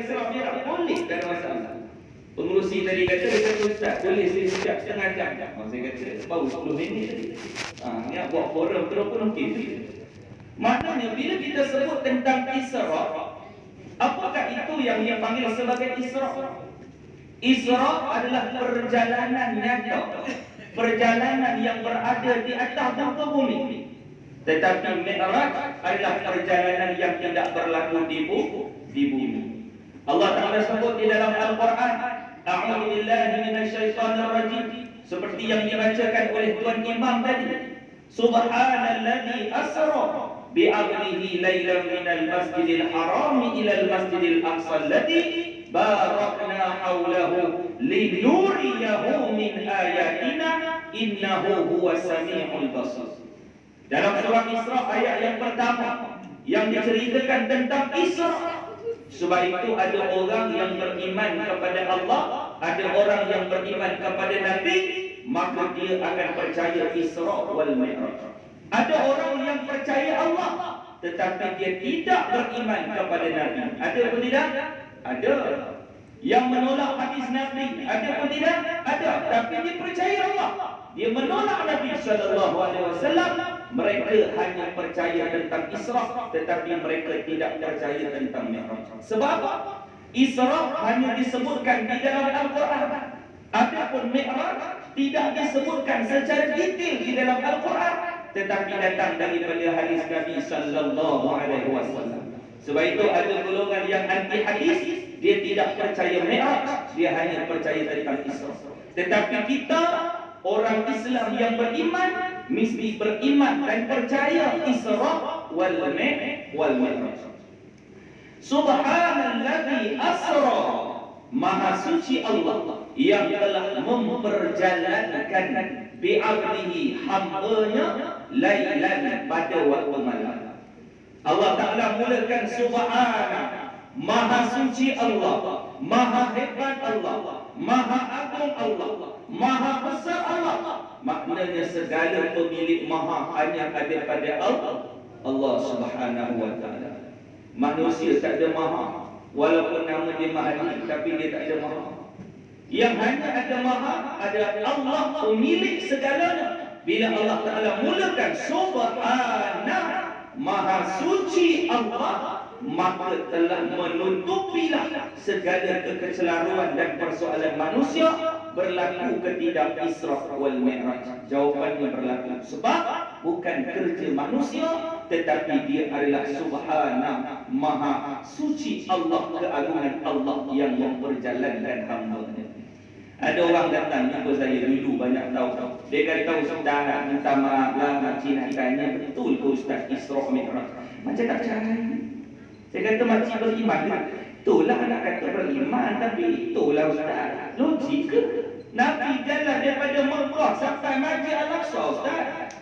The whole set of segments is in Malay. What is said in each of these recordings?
Isra Mi'raj? Boleh, tak ada masalah. Pengurusi tadi kata, dia kata, Ustaz, boleh saya sejak setengah jam. Saya kata, baru 10 minit tadi. Ni buat forum terus pun okey. Maknanya, bila kita sebut tentang Isra, apakah itu yang dia panggil sebagai Isra? Isra adalah perjalanan nyata, perjalanan yang berada di atas muka bumi. Tetapi Mi'raj adalah perjalanan yang tidak berlaku di bumi. Allah Ta'ala sebut di dalam Al-Quran, A'udzu billahi minasyaitonir rajim, seperti yang dibacakan oleh Tuan Imam tadi. Subhanalladzi asra bi'abdihi lailan minal masjidil haram ila al-masjidil aqsa alladzi barakna hawlahu linuriyahu min ayatina innahu huwas samiul basir. Dalam surah Isra ayat yang pertama yang diceritakan tentang Isra. Sebab itu ada orang yang beriman kepada Allah, ada orang yang beriman kepada Nabi, maka dia akan percaya Isra wal Mi'raj. Ada orang yang percaya Allah, tetapi dia tidak beriman kepada Nabi. Ada atau tidak? Ada. Yang menolak hadis Nabi, ada atau tidak? Ada. Tapi dia percaya Allah. Dia menolak Nabi sallallahu alaihi wasallam. Mereka hanya percaya tentang Isra, tetapi mereka tidak percaya tentang Mi'raj. Sebab Isra hanya disebutkan di dalam Al-Quran. Adapun Mi'raj tidak disebutkan secara detail di dalam Al-Quran, tetapi datang daripada hadis Nabi sallallahu alaihi wasallam. Sebab itu ada golongan yang anti hadis, dia tidak percaya Mi'raj, dia hanya percaya tentang Isra. Tetapi kita orang Islam yang beriman mesti beriman dan percaya Isra wal Mi'raj. Subhanalladzi asra, maha suci Allah yang telah memperjalankan bi'abdihi, hambanya, lailan, pada waktu malam. Allah Ta'ala mulakan subhana, maha suci Allah, maha hebat Allah, maha agung Allah, maha besar Allah. Maknanya segala pemilik maha hanya ada pada Allah Subhanahu wa Ta'ala. Manusia tak ada maha, walaupun nama dia Mahdi, tapi dia tak ada maha. Yang hanya ada maha ada Allah, pemilik segalanya. Bila Allah Ta'ala mulakan subhana, maha suci Allah, maka telah menutupilah segala kekecelaruan dan persoalan manusia. Berlaku ke tidak Isra wal Mi'raj? Jawapannya berlaku. Sebab bukan kerja manusia, tetapi dia adalah subhana, maha suci Allah, keagungan Allah yang memperjalankan hamba-Nya. Ada orang datang jumpa saya dulu, banyak tahu. Dia kata, Ustaz, minta maaf lah, makcik nak tanya, betul ke Ustaz Isra Mi'raj? Macam tak percaya. Saya kata, makcik beriman. Itulah nak kata beriman, tapi itulah Ustaz, logik ke? Nabi jalan daripada Mekah sampai Masjid Al-Aqsa, Ustaz.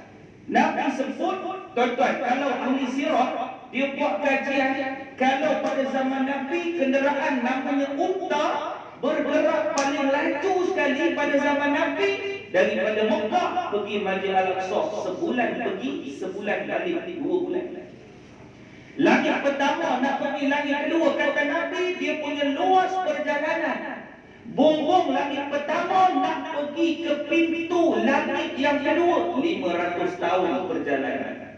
Nabi sebut, tuan-tuan, kalau ahli sirah dia buat kajian, kalau pada zaman Nabi kenderaan namanya unta bergerak paling laju sekali pada zaman Nabi daripada Mekah pergi Masjid Al-Aqsa, sebulan pergi, sebulan balik, 2 bulan. Langit pertama nak pergi langit kedua, kata Nabi, dia punya luas perjalanan. Bumbung langit pertama nak pergi ke pintu langit yang kedua, 500 tahun perjalanan.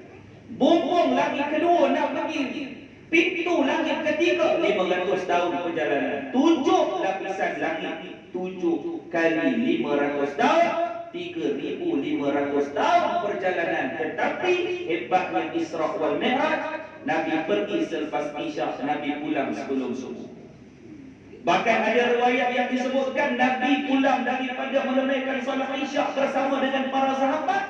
Bumbung langit kedua nak pergi pintu langit ketiga, 500 tahun perjalanan. 7 lapisan langit, 7 kali 500 tahun, 3,500 tahun perjalanan. Tetapi hebatnya Isra wal Mi'raj, Nabi pergi selepas Isya, Nabi pulang sebelum subuh. Bahkan ada riwayat yang disebutkan Nabi pulang daripada menunaikan solat Isya bersama dengan para sahabat.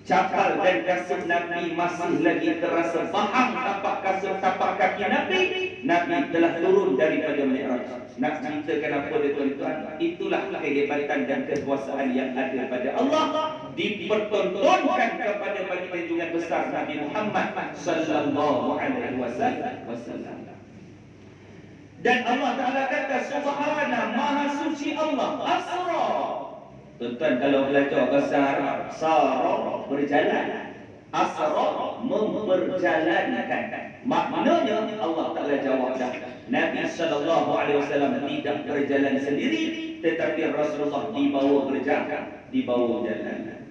Capal dan kasut Nabi masih lagi terasa faham tapak kasut tapak kaki Nabi. Nabi telah turun daripada Mi'raj. Nak ceritakan apa dia, tuan-tuan? Itulah kehebatan dan kekuasaan yang ada pada Allah, dipertontonkan kepada baginda junjungan besar Nabi Muhammad sallallahu alaihi wasallam. Dan Allah Ta'ala kata subhana, maha suci Allah, asra. Tuan-tuan, kalau belajar bahasa Arab, sara berjalan, asra memperjalankan. Maknanya Allah Ta'ala jawab dah, Nabi sallallahu alaihi wasallam tidak berjalan sendiri, tetapi Rasulullah dibawa berjalan, dibawa jalan.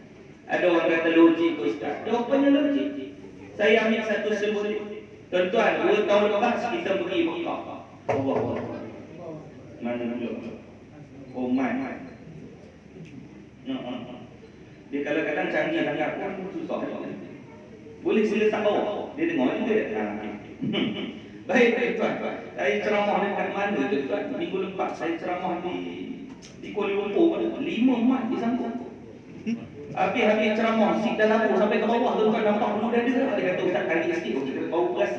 Ada orang kata logik Ustaz. Jawapannya logik. Saya ambil satu simbolik. Tuan-tuan, 2 tahun lepas kita pergi Mekah. Allah. Mana dulu? Oh my. Dia kadang-kadang canggih sangat pun susah. Boleh sila tak bawa. Dia dengar juga. Baik tuan. Saya ceramah dekat mana tuan? Minggu lepas saya ceramah di Kuala Lumpur. 5 mat disangkut. Habis ceramah sit dalam sampai ke bawah tuan nampak bulu dada. Dia kata Ustaz kali sikit kita bau beras.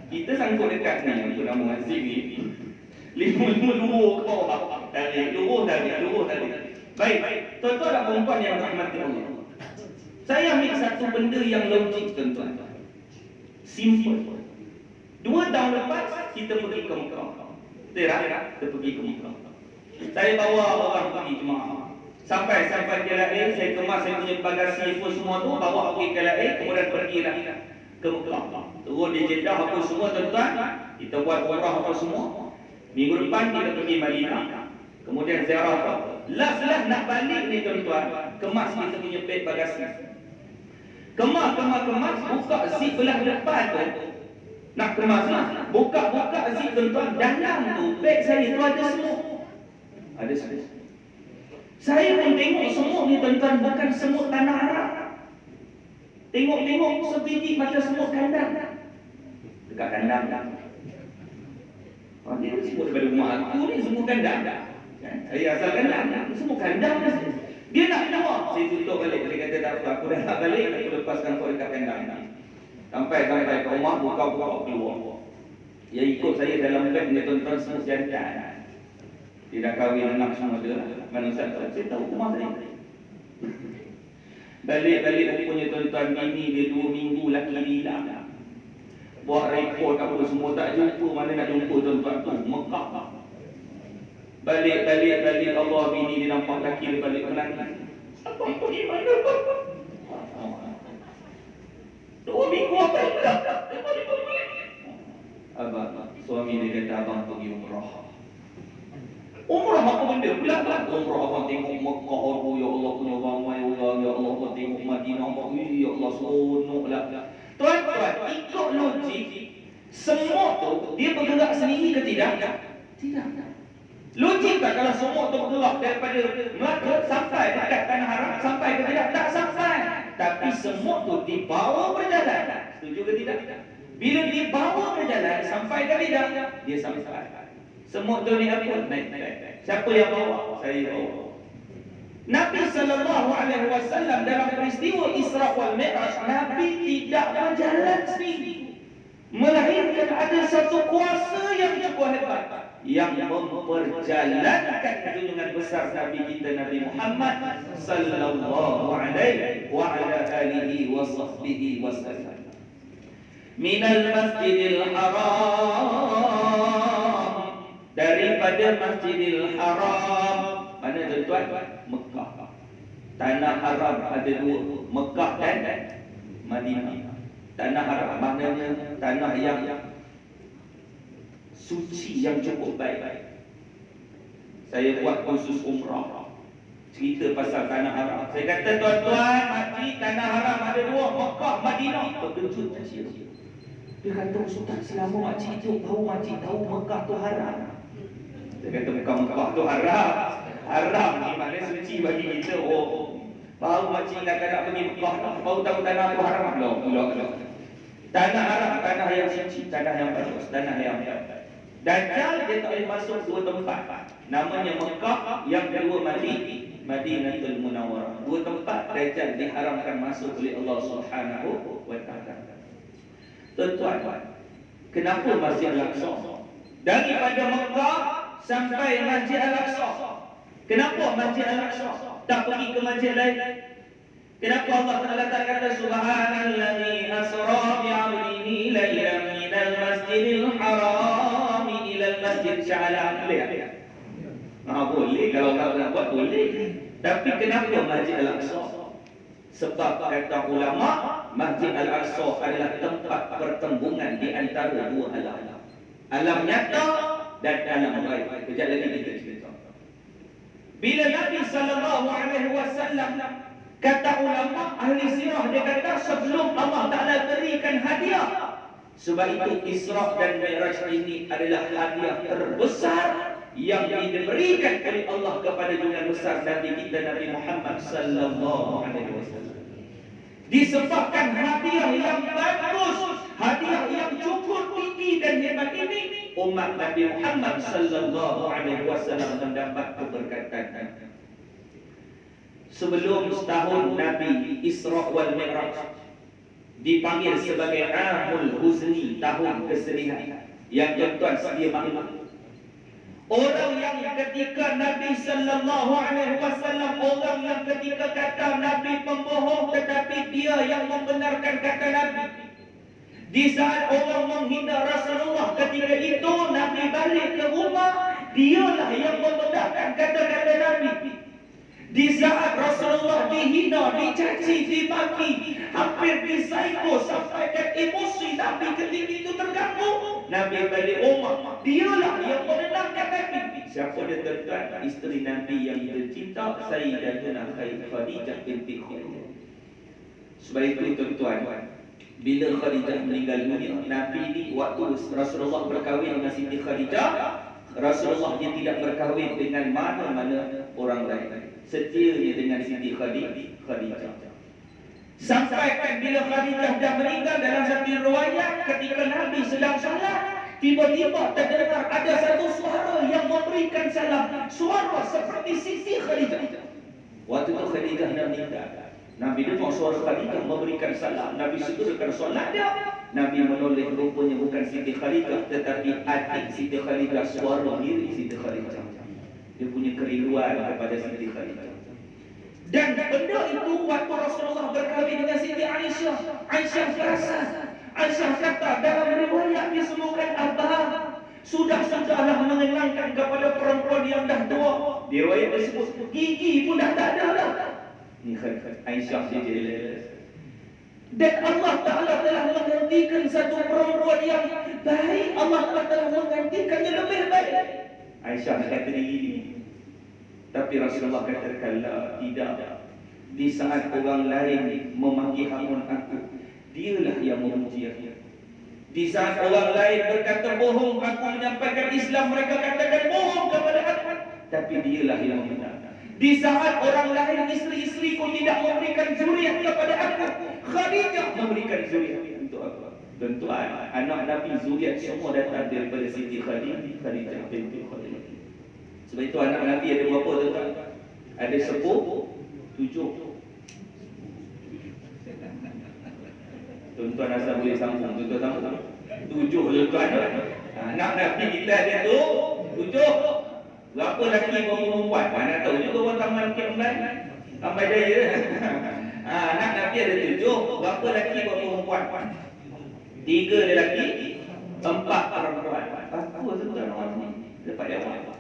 Kita sangkut dekat ni untuk nama masjid ni. 5 luar ke bawah. Dari luar. Baik. Tuan-tuan dan puan yang dirahmati Allah. Saya ambil satu benda yang logik tuan-tuan. Simple. 2 tahun lepas kita pergi ke Mekah. Betul tak? Kita pergi ke Mekah. Saya bawa orang pergi jemaah. Sampai KLIA, saya kemas saya punya bagasi apa semua tu, bawa pergi KLIA, kemudian pergilah ke Mekah. Turun di Jeddah apa semua tuan-tuan, kita buat umrah apa semua. Minggu depan kita pergi Madinah. Kemudian ziarah. Last nak balik ni tuan-tuan, kemas kita punya beg bagasi. Kemas, buka zip belah depan tu. Nak kemas lah. Buka zip tuan-tuan, dalam tu beg saya tu ada semut. Ada semut. Saya pun tengok semut ni tuan-tuan bukan semut tanah Arab. Tengok sebiji macam semut kandang. Dekat kandang. Dia semut daripada rumah aku ni semut kandang. Saya asal kandang. Semut kandang. Dia nak keluar. Saya tutup balik. Dia kata tak apa. Aku dah nak balik. Aku lepaskan kau dekat kandang. Sampai ke rumah buka keluar. Dia ikut saya dalam beg ni tuan-tuan semut jantan. Dia dah kahwin anak semua dia. Mana Ustaz? Saya tahu rumah saya. Balik rupanya tuan-tuan bini dia 2 minggu laki hilang. Buat rekod apa semua tak jumpa. Mana nak jumpa tuan-tuan tu? Mekah. Balik Allah bini dia nampak laki dia balik menangis. Apa pergi mana? 2 minggu apa? Abang, suami dia kata abang pergi umrah. Umrah apa benda? Pulang. Umrah abang tengok Mekah. Oh ya Allah punya ramai orang. Ya Allah abang tengok Madinah. Ya Allah seronok lah. Tuan-tuan, ikut logik, semut tu dia bergerak sendiri ke tidak? Tidak. Logik tak kalau semut tu bergerak daripada Melaka sampai dekat Tanah Haram, sampai ke tidak? Tak sampai. Tapi semut tu dibawa berjalan. Setuju ke tidak? Bila dibawa berjalan, sampai ke tidak? Dia sampai. Semut tu ni apa? Naik. Siapa yang bawa? Saya bawa. Nabi SAW dalam peristiwa Isra wal Mi'raj, Nabi tidak berjalan sendiri. Melainkan ada satu kuasa yang cukup hebat yang memperjalankan junjungan besar Nabi kita Nabi Muhammad sallallahu alaihi wa ala alihi wa sahbihi wasallam. Minal Masjidil Haram, daripada Masjidil Haram. Mana tuan-tuan? Mekah. Tanah Haram ada 2, Mekah dan Madinah. Tanah Haram maknanya tanah yang suci, yang cukup baik. Saya buat khusus umrah, cerita pasal Tanah Haram. Saya kata tuan-tuan, makcik, Tanah Haram ada 2, Mekah, Madinah. Terkejut kecil. Dia kata Ustaz, selama makcik hidup makcik tahu Mekah tu haram. Saya kata Mekah tu haram. Haram ni maknanya suci bagi kita. Baru makcik nak pergi Mekah, baru tahu tanah tu haram. Tanah haram, tanah yang suci, tanah yang bagus, tanah yang baik. Dajjal dia tak boleh masuk 2 tempat. Namanya Mekah, yang kedua Madinatul Munawwarah. 2 tempat Dajjal diharamkan masuk oleh Allah Subhanahu wa taala. Tuan-tuan, kenapa Masjid Al-Aqsa? Daripada Mekah sampai Masjid Al-Aqsa. Kenapa Masjid Al-Aqsa? Tak pergi ke masjid lain? Kenapa Allah Taala tak kata subhanallazi asra bi 'abdihi lailan minal masjidil haram ila al-masjid sya'ala? Boleh kalau kau nak buat boleh. Tapi kenapa Masjid Al-Aqsa? Sebab kata ulama, Masjid Al-Aqsa adalah tempat pertembungan di antara 2 alam. Alam nyata dan alam gaib. Kejap lagi kita cerita. Bila Nabi sallallahu alaihi wasallam, kata ulama ahli sirah, dia kata sebelum Allah Taala berikan hadiah. Sebab itu Isra dan Mi'raj ini adalah hadiah terbesar yang diberikan oleh Allah kepada junjungan besar Nabi kita Nabi Muhammad sallallahu alaihi wasallam. Disebabkan hadiah yang bagus, hadiah yang cukup tinggi dan hebat ini, umat Nabi Muhammad sallallahu alaihi wasallam mendapat keberkatan. Sebelum setahun Nabi Isra wal Mi'raj dipanggil sebagai Amul Huzni, tahun kesedihan. Yang tuan sedia maklum, orang yang ketika Nabi sallallahu alaihi wasallam, orang yang ketika kata Nabi pembohong, tetapi dia yang membenarkan kata Nabi. Di saat orang menghina Rasulullah, ketika itu Nabi balik ke rumah, dialah yang membenarkan kata-kata Nabi. Di saat Rasulullah dihina, dicaci, dimaki, hampir disaiko sampai ke emosi Nabi ketika itu terganggu, Nabi balik rumah, dialah yang menenangkan Nabi. Siapa dia tuan? Isteri Nabi yang tercinta, Sayyidatuna Khadijah binti Khuwailid. Sebab itu tuan, bila Khadijah meninggal dunia, Nabi ni waktu Rasulullah berkahwin dengan Siti Khadijah, Rasulullah dia tidak berkahwin dengan mana-mana orang lain. Setianya dengan Siti Khadijah. Sampai kan bila Khadijah dah meninggal, dalam satu riwayat ketika Nabi sedang salat, tiba-tiba terdengar ada satu suara yang memberikan salam. Suara seperti Siti Khadijah. Waktu itu Khadijah dah meninggal. Nabi dengar suara Khadijah memberikan salam. Nabi segerakan solat dia. Nabi menoleh, rupanya bukan Siti Khadijah, tetapi adik Siti Khadijah, suara diri Siti Khadijah. Dia punya kerinduan kepada Siti Khadijah. Dan benda itu waktu Rasulullah berkahwin dengan Siti Aisyah, Aisyah perasan. Aisyah kata dalam riwayat disebutkan Abah sudahlah mengenangkan kepada perempuan yang dah tua. Di riwayat disebut gigi pun dah tak ada lah. Ni Aisyah jelas. Dan Allah Ta'ala telah menggantikan satu perempuan yang baik. Allah Ta'ala telah menggantikannya lebih baik. Aisyah kata ini. Tapi Rasulullah kata tidak. Di saat orang lain memaki hamun aku, dialah yang memuji aku. Di saat orang lain berkata bohong, aku menyampaikan Islam, mereka katakan bohong kepada aku, tapi dialah yang benar. Di saat orang lain, isteri-isteriku tidak memberikan zuriat kepada aku, Khadijah memberikan zuriat untuk aku. Tentu anak Nabi zuriat semua datang daripada Siti Khadijah binti Khuwailid. Sebab itu anak Nabi ada berapa tuan? Ada 7. Tuan-tuan asal boleh sambung, tuan-tuan sambung. 7 tuan-tuan. Anak Nabi kita ada 7. Berapa lelaki berapa perempuan? Mana tahu juga orang taman Kemban, Tambah Jaya. Anak Nabi ada 7. Berapa lelaki berapa perempuan? 3 lelaki, 4 perempuan. Apa tuan orang ni? Dapat dia apa?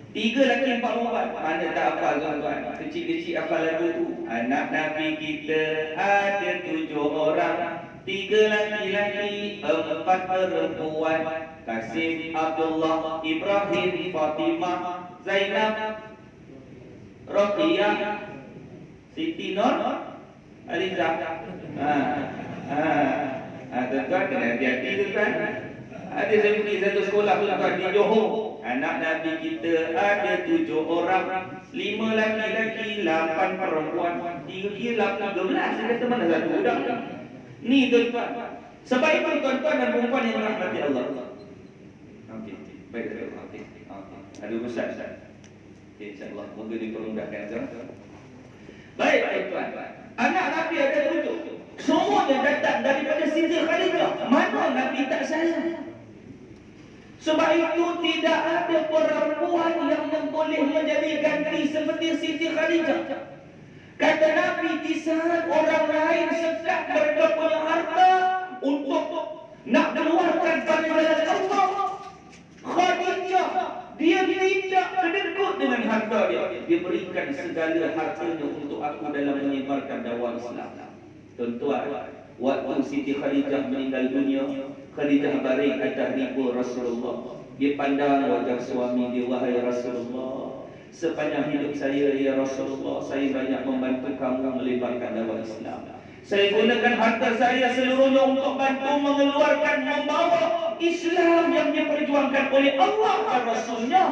3 lelaki 4 perempuan. Mana tak hafal tuan-tuan? Kecil-kecil hafal lagu tu. Anak Nabi kita ada 7 orang. 3 lelaki-lelaki, 4 perempuan. Kasim, Abdullah, Ibrahim, Fatimah, Zainab, Roqiyah, Siti Nur, Alizah. Tuan-tuan kena hati-hati tuan. Ada saya pergi satu sekolah tuan di Johor. Anak Nabi kita ada 7 orang, 5 lelaki-lelaki, 8 perempuan. 3 kira 13. Saya kata mana satu budak. Ni tuan-tuan. Sebab itu tuan-tuan dan perempuan yang dirahmati Allah. Okey, baik. Okey. Ada urusan. Okey, insya-Allah moga dipermudahkan tuan. Baik, tuan-tuan. Anak Nabi ada 7. Semuanya datang daripada Siti Khadijah. Mana Nabi tak sayang? Sebab itu tidak ada perempuan yang boleh menjadi ganti seperti Siti Khadijah. Kata Nabi, di saat orang lain sekat mereka punya harta untuk nak keluarkan pada jalan Allah, Khadijah dia tidak kedekut dengan harta dia. Dia berikan segala hartanya untuk aku dalam menyebarkan dakwah Islam. Tuan-tuan, waktu Siti Khadijah meninggal dunia, Khadijah baring atas ribu Rasulullah. Dia pandang wajah suami dia, wahai Rasulullah, sepanjang hidup saya ya Rasulullah, saya banyak membantu kamu melebarkan dakwah Islam. Saya gunakan harta saya seluruhnya untuk bantu mengeluarkan, membawa Islam yang diperjuangkan oleh Allah dan Rasulnya.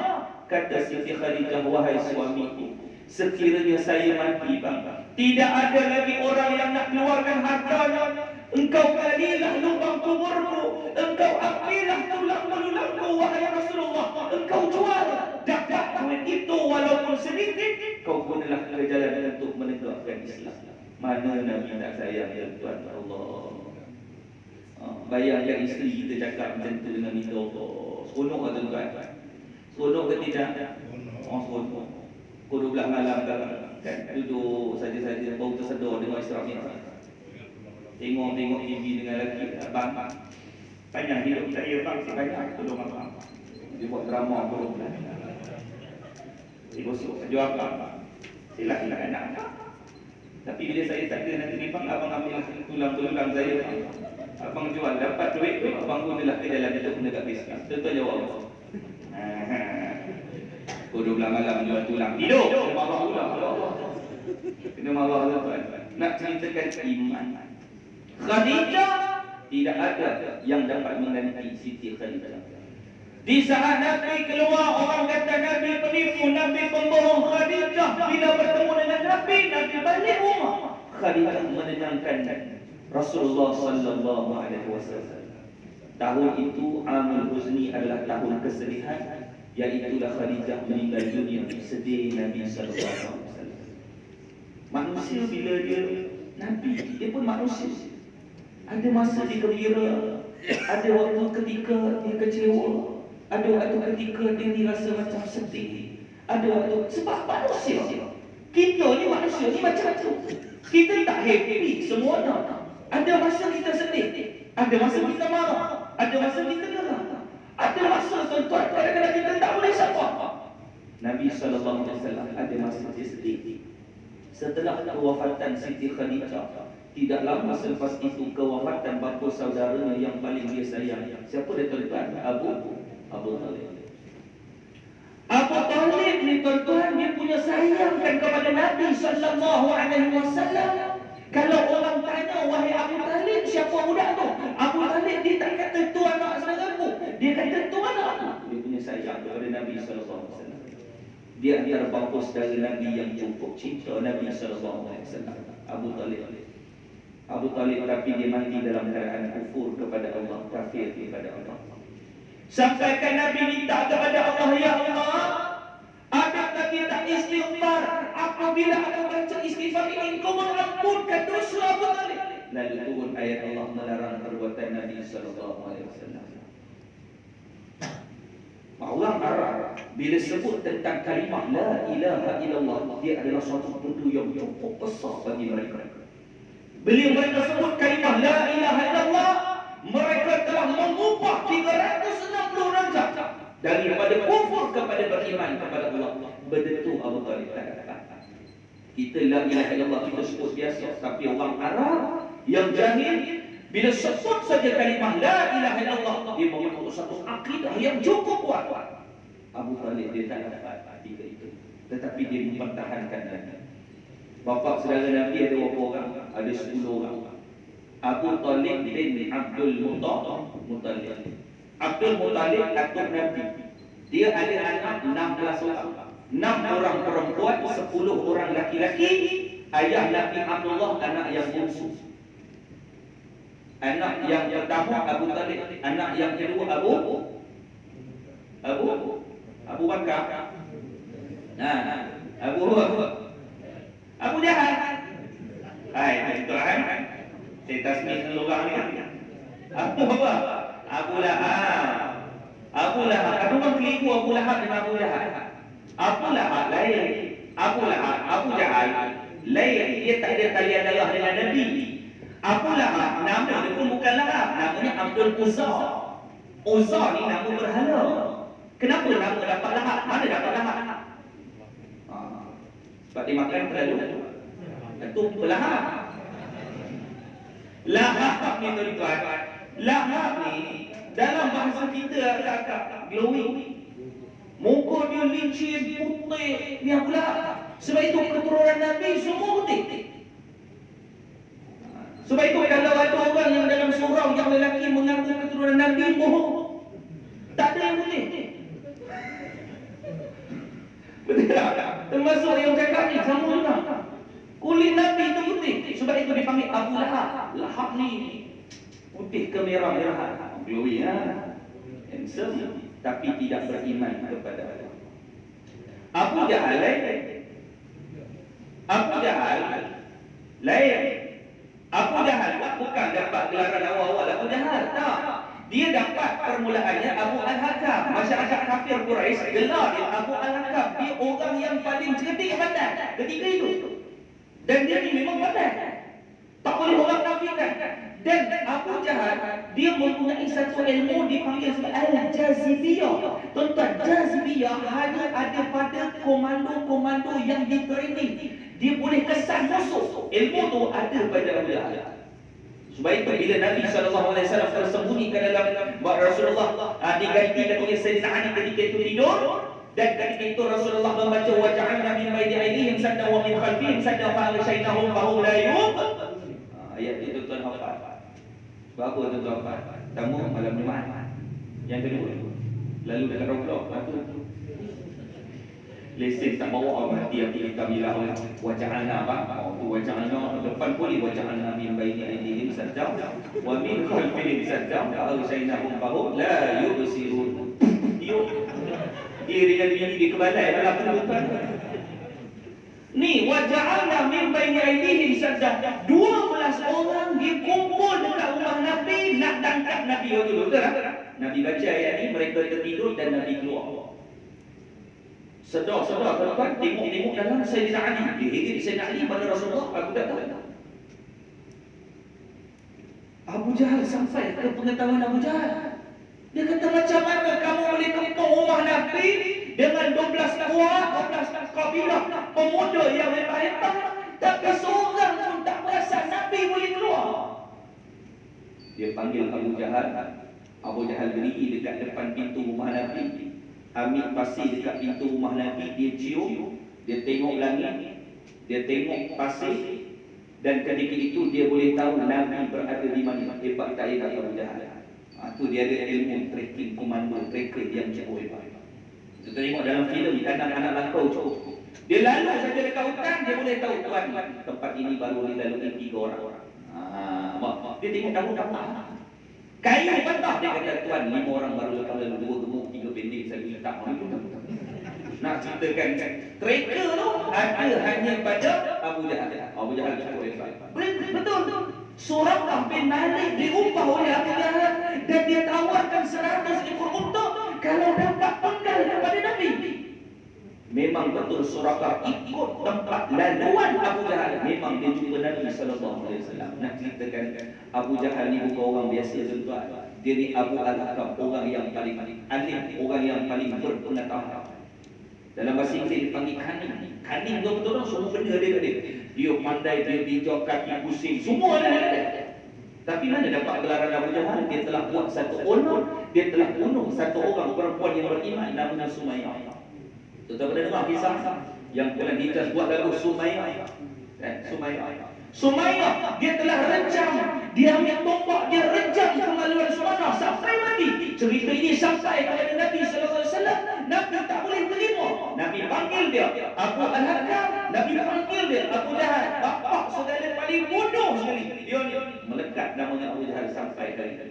Kata Siti Khadijah, wahai suamiku, sekiranya saya mati bang, tidak ada lagi orang yang nak keluarkan hartanya. Engkau galilah lubang kuburku, engkau ambillah tulang belulangku, wahai Rasulullah. Engkau jual, dapat duit itu walaupun sedikit, kau gunalah ke jalan untuk menegakkan Islam. Mana Nabi tak sayang ya Tuhan Allah. Bayangkan isteri kita cakap macam tu dengan kita. Seronok ke tuan? Seronok ke tidak? Seronok. Pukul 12 malam kan duduk saja-saja, baru tersedar dengan isteri kita. Tengok TV dengan lelaki, abang panjang hidup saya bang, banyak tolong abang. Dia buat drama pun. Dia gosok baju abang. Silakan anak. Tapi bila saya tak ada nanti ni bang, abang ambil tulang-tulang saya bang. Abang jual, dapat duit tu, abang gunalah ke jalan untuk menegak bisnes. Betul jawab. Pukul 12 malam jual tulang. Tidur. Kena marah pula. Kena marah tuan. Nak ceritakan iman. Khadijah tidak ada yang dapat mengganti Siti Khadijah. Di saat Nabi keluar, orang kata Nabi penipu, Nabi pembohong. Khadijah bila bertemu dengan Nabi balik rumah. Khadijah menenangkan Rasulullah sallallahu alaihi wasallam. Tahun itu Amul Huzni adalah tahun kesedihan, iaitulah Khadijah meninggal dunia. Sedih Nabi sallallahu alaihi wasallam. Manusia bila dia Nabi, dia pun manusia. Ada masa dia gembira, ada waktu ketika dia kecewa, ada waktu ketika dia dirasa macam sedih, ada waktu sebab manusia. Kita ni manusia ni macam tu. Kita tak happy semuanya. Ada masa kita sedih, ada masa kita marah, ada masa kita geram, ada masa tuan-tuan kadang-kadang kita tak boleh sabar. Nabi sallallahu alaihi wasallam ada masa dia sedih. Setelah kewafatan Siti Khadijah, tidak lama selepas itu kewafatan bapa saudaranya yang paling dia sayang. Siapa dia tuan-tuan? Abu Talib. Abu Talib ni tuan-tuan, dia punya sayangkan kepada Nabi sallallahu alaihi wasallam. Kalau orang tanya, wahai Abu Talib, siapa budak tu? Abu Talib dia tak kata tu anak saudaraku, dia kata tu anakku. Dia punya sayang kepada Nabi sallallahu alaihi wasallam. Dia antara bapa saudara Nabi yang cukup cinta Nabi sallallahu alaihi wasallam. Abu Talib tapi dia mati dalam keadaan kufur kepada Allah, kafir kepada Allah. Sampaikan Nabi minta kepada Allah, ya Allah, adakah kita istighfar? Apabila aku baca istighfar ini, engkau mengampunkan dosa Abu Talib. Lalu turun ayat Allah melarang perbuatan Nabi sallallahu alaihi wasallam. Orang Arab bila sebut tentang kalimah la ilaha illallah, dia adalah suatu benda yang cukup besar bagi mereka. Bila mereka sebut kalimah la ilaha illallah, mereka telah mengubah 360 derajat daripada kufur kepada beriman kepada Allah. Benda tu Abu Talib kata. Kita la ilaha illallah kita sebut biasa, tapi orang Arab yang jahil bila sebut saja kalimah la ilaha illallah, dia membentuk satu akidah yang cukup kuat. Abu Talib dia tak dapat tiga itu, tetapi dia mempertahankan lagi. Bapa saudara Nabi ada berapa orang? Ada 10 orang. Abu Talib bin Abdul Muttalib. Abdul Muttalib atuk Nabi. Dia ada anak 16 orang. 6 orang perempuan, 10 orang laki-laki. Ayah Nabi Abdullah anak yang bungsu. Anak yang pertama Abu Talib, anak yang kedua Abu Bakar. Abu Jahal. Hai tuan. Saya tasmih seluruh ni. Abu Lahab. Abu kan keliru Abu Lahab dengan Abu Jahal. Abu Lahab lain. Abu Jahal lain. Dia tak ada talian darah dengan Nabi. Abu Lahab nama dia pun bukan Lahab, namanya Abdul Uzza. Uzza ni nama berhala. Kenapa nama dapat Lahab? Mana dapat Lahab? Sebab dia makan terlalu. Itu Lahab. Lahab ni tuan-tuan, Lahab ni dalam bahasa kita agak glowing. Muka dia licin, putih, ni apa lah. Sebab itu keturunan Nabi semua putih. Sebab itu kalau ada orang yang dalam surau yang lelaki mengaku keturunan Nabi, bohong. Tak ada yang putih. Betul tak? Termasuk yang cakap ni sama juga. Kulit Nabi itu putih. Sebab itu dipanggil Abu Lahab. Lahab ni putih ke merah-merahan. Glowing lah. Handsome. Tapi tidak beriman kepada Allah. Abu Jahal lain. Abu Jahal lain. Abu Jahal bukan dapat gelaran awal-awal Abu Jahal. Tak. Dia dapat permulaannya Abu Al-Hakam. Masyarakat kafir Quraisy gelar dia Abu Al-Hakam. Dia orang yang paling cerdik pandai ketika itu. Dan dia ni memang pandai. Tak boleh orang nafikan. Dan Abu Jahal dia mempunyai satu ilmu dipanggil Al-Jazibiyah. Tuan-tuan, Jazibiyah hanya ada pada komando-komando yang di-training. Dia boleh kesan musuh. Ilmu tu ada pada Abu Jahal. Sebab itu bila Nabi SAW tersembunyikan dalam Rasulullah digantikan oleh Sayyidina Ali ketika itu tidur. Dan ketika itu Rasulullah membaca wa ja'alna min baini aydihim saddan wa min khalfihim saddan fa aghshaynahum fa hum la yubsirun. Ayat itu tuan hafal. Sebab apa tuan hafal? Pertama malam Jumaat. Yang kedua lalu dekat Roblok. Lesen tak bawa mati yang kami lah waja'alna apa? Tu waja'alna depan boleh waja'alna min baini aydihim saddan wa min khalfihim saddan fa aghshaynahum fa hum la yubsirun. Dia dengan diri dia kebalai dalam penutupan. Ni waja'alna min baini aydihim saddan. 12 orang dikumpul dekat rumah Nabi nak tangkap Nabi dulu. Betul tak? Nabi baca ayat ni, mereka tertidur dan Nabi keluar. Sedar-sedar tuan-tuan, tengok-tengok dalam Sayyidina Ali. Dia Sayyidina Ali pada Rasulullah, aku tak tahu. Abu Jahal sampai ke pengetahuan Abu Jahal. Dia kata, macam mana kamu boleh kempung rumah Nabi dengan 12 kuat, 12 kabilah pemuda yang hebat-hebat, tapi seorang pun tak perasan Nabi boleh keluar. Dia panggil Abu Jahal. Abu Jahal berdiri dekat depan pintu rumah Nabi, ambil pasir dekat pintu rumah Nabi, dia cium, dia tengok langit, dia tengok pasir, dan ketika itu dia boleh tahu Nabi berada di mana. Hebat tak hebat Abu Jahal? Itu dia ada ilmu tracking, komando, tracker yang cukup hebat. Kita tengok dalam filem anak-anak langkau cukup. Dia lalu saja dekat hutan, dia boleh tahu tuan tempat ini baru dilalui 3 orang. Dia tengok daun-daun. Kayu patah, dia kata tuan 5 orang baru lalu 2 gemuk, 3 pendek, saya letak orang itu. Nak ceritakan tracker tu ada hanya pada Abu Jahal. Abu Jahal cukup hebat. Betul. Suraqah bin Malik diupah oleh Abu Jahal dan dia tawarkan 100 ekor unta kalau dapat penggal kepada Nabi. Memang betul Suraqah ikut tempat laluan Abu Jahal. Memang dia jumpa Nabi SAW. Nak ceritakan Abu Jahal ni bukan orang biasa tuan. Dia ni Abu Al-Hakam, orang yang paling alim, orang yang paling berpengetahuan. Dalam bahasa Inggeris dipanggil cunning. Cunning betul-betul semua benda ada kat dia. Dia pandai, dia bijak, kaki pusing, semua ada kat dia. Tapi mana dapat gelaran Abu Jahal? Dia telah buat satu honor, dia telah bunuh satu orang perempuan yang beriman namanya Sumayyah. Tuan-tuan pernah dengar kisah yang Puan Hijaz buat lagu Sumayyah? Sumayyah, dia telah rencam, dia ambil tombak, dia rencam kemaluan Sumayyah sampai mati. Cerita ini sampai kepada Nabi SAW. Nabi tak boleh terima. Nabi panggil dia Abu Al-Hakam, Nabi panggil dia Abu Jahal, bapak saudara paling bodoh sekali. Dia ni melekat namanya Abu Jahal sampai hari ini.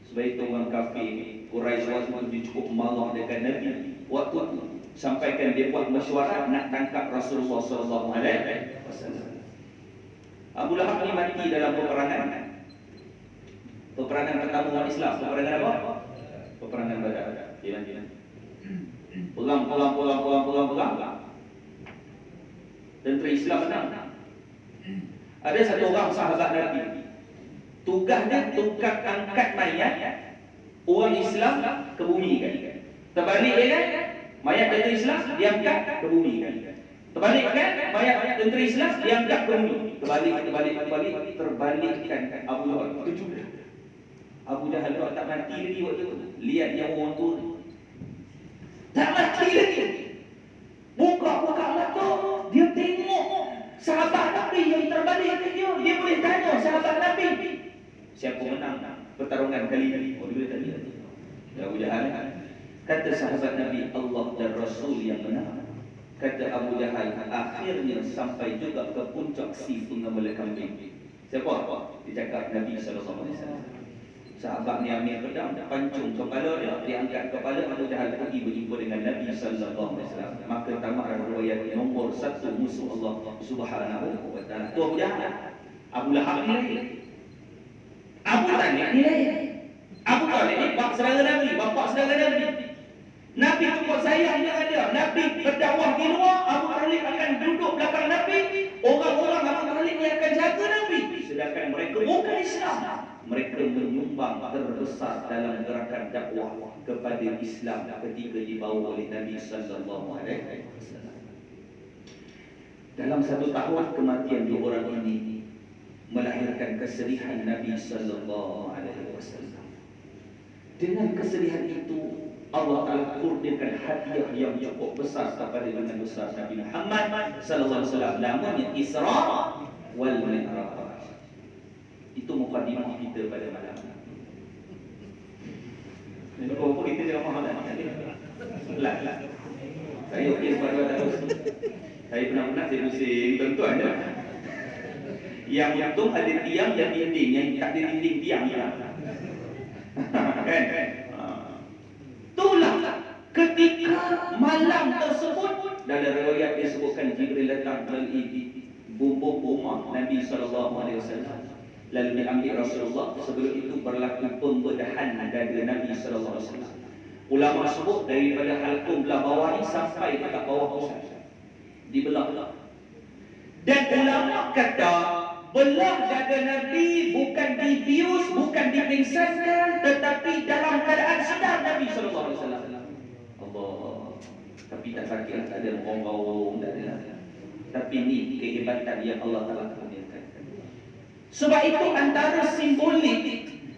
Sebab itu orang kafir Quraisy waktu itu cukup marah dengan Nabi. Waktu itu sampaikan dia buat mesyuarat nak tangkap Rasulullah SAW. Abu Lahab ni mati dalam peperangan pertama umat Islam. Peperangan apa? Peperangan Badar. Jalan-jalan. Perang. Tentera Islam menang. Ada satu orang sahabat Nabi. Tugasnya tukar angkat mayat orang Islam ke bumi kan. Terbalik kan? Mayat tentera Islam diangkat ke bumi kan. Terbalikkan mayat tentera Islam diangkat ke bumi. Terbalikkan Abu Lahab. Itu juga. Abu Jahal tu tak mati lagi waktu tu. Lihat yang orang tu. Tak mati lagi. Buka mata, dia tengok sahabat Nabi yang terbalik ke dia. Dia boleh tanya sahabat Nabi, siapa menang pertarungan kali ini? Oh, dia boleh tanya. Abu Jahal kata sahabat Nabi, Allah dan Rasul yang menang. Kata Abu Jahal, akhirnya sampai juga ke puncak si pengembala kambing. Siapa? Dia cakap Nabi SAW. Sahabat ni ambil pedang, pancung kepala dia, diangkat kepala. Abu Jahal pergi berjumpa dengan Nabi SAW. Maka tamatlah riwayat nombor 1 musuh Allah Subhanahu wa taala. Tu Abu Jahal. Abu Lahab ni lain. Abu Talib ni lain. Abu Talib ni bapa saudara Nabi. Nabi cukup sayang dengan dia. Nabi berdakwah di luar, Abu Talib akan duduk belakang Nabi. Orang-orang Abu Talib ni akan jaga Nabi. Sedangkan mereka bukan Islam. Mereka menyumbang terbesar dalam gerakan dakwah kepada Islam ketika dibawa oleh Nabi sallallahu alaihi wasallam. Dalam 1 tahun kematian 2 orang ini melahirkan kesedihan Nabi sallallahu alaihi wasallam. Dengan kesedihan itu Allah Taala kurniakan hadiah yang cukup besar kepada dengan besar Nabi Muhammad sallallahu alaihi wasallam. Namanya Isra wal Mi'raj. Itu mukadimah kita pada malam ini. Apa kita jangan faham lah. Saya okey sebab terus. Saya pernah saya pusing tuan-tuan je. Yang tu ada tiang dan dinding, yang tak ada dinding tiang kan. Itulah ketika malam tersebut dalam riwayat disebutkan Jibril datang melalui bumbung rumah Nabi sallallahu alaihi wasallam. Lalu diambil Rasulullah. Sebelum itu berlaku pembedahan dada Nabi sallallahu alaihi wasallam. Ulama sebut daripada halqum belah bawah ni sampai ke bawah pusat dibelah. Dan ulama kata belah dada Nabi bukan dibius, bukan dipingsankan, tetapi dalam keadaan sedar Nabi sallallahu alaihi wasallam. Allah. Tapi tak sakit, tak ada bau-bau, tak ada. Tapi ni kehebatan yang Allah Taala kurniakan. Sebab itu antara simbolik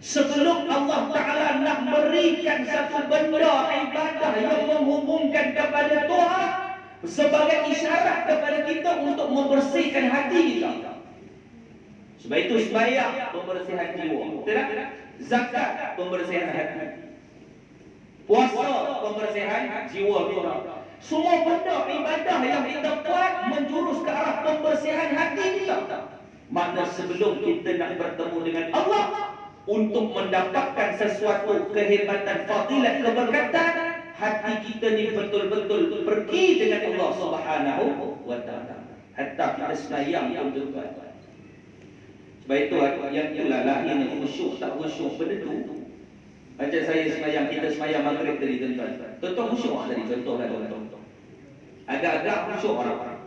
sebelum Allah Ta'ala nak berikan satu benda ibadah yang menghubungkan kepada Tuhan sebagai isyarat kepada kita untuk membersihkan hati kita. Sebab itu sembahyang pembersihan jiwa, betul tak? Zakat pembersihan hati, puasa pembersihan jiwa kita. Semua benda ibadah yang kita buat menjurus ke arah pembersihan hati kita. Makna sebelum kita nak bertemu dengan Allah untuk mendapatkan sesuatu kehebatan, fadilat, keberkatan, hati kita ni betul-betul pergi dengan Allah Subhanahu wa taala. Hatta kita sembahyang pun tuan. Sebab itu yang itulah lahirnya khusyuk tak khusyuk benda tu. Macam saya sembahyang, kita sembahyang maghrib tadi tuan-tuan. Tuan-tuan khusyuk tadi contohlah tuan-tuan. Agak-agak khusyuk orang.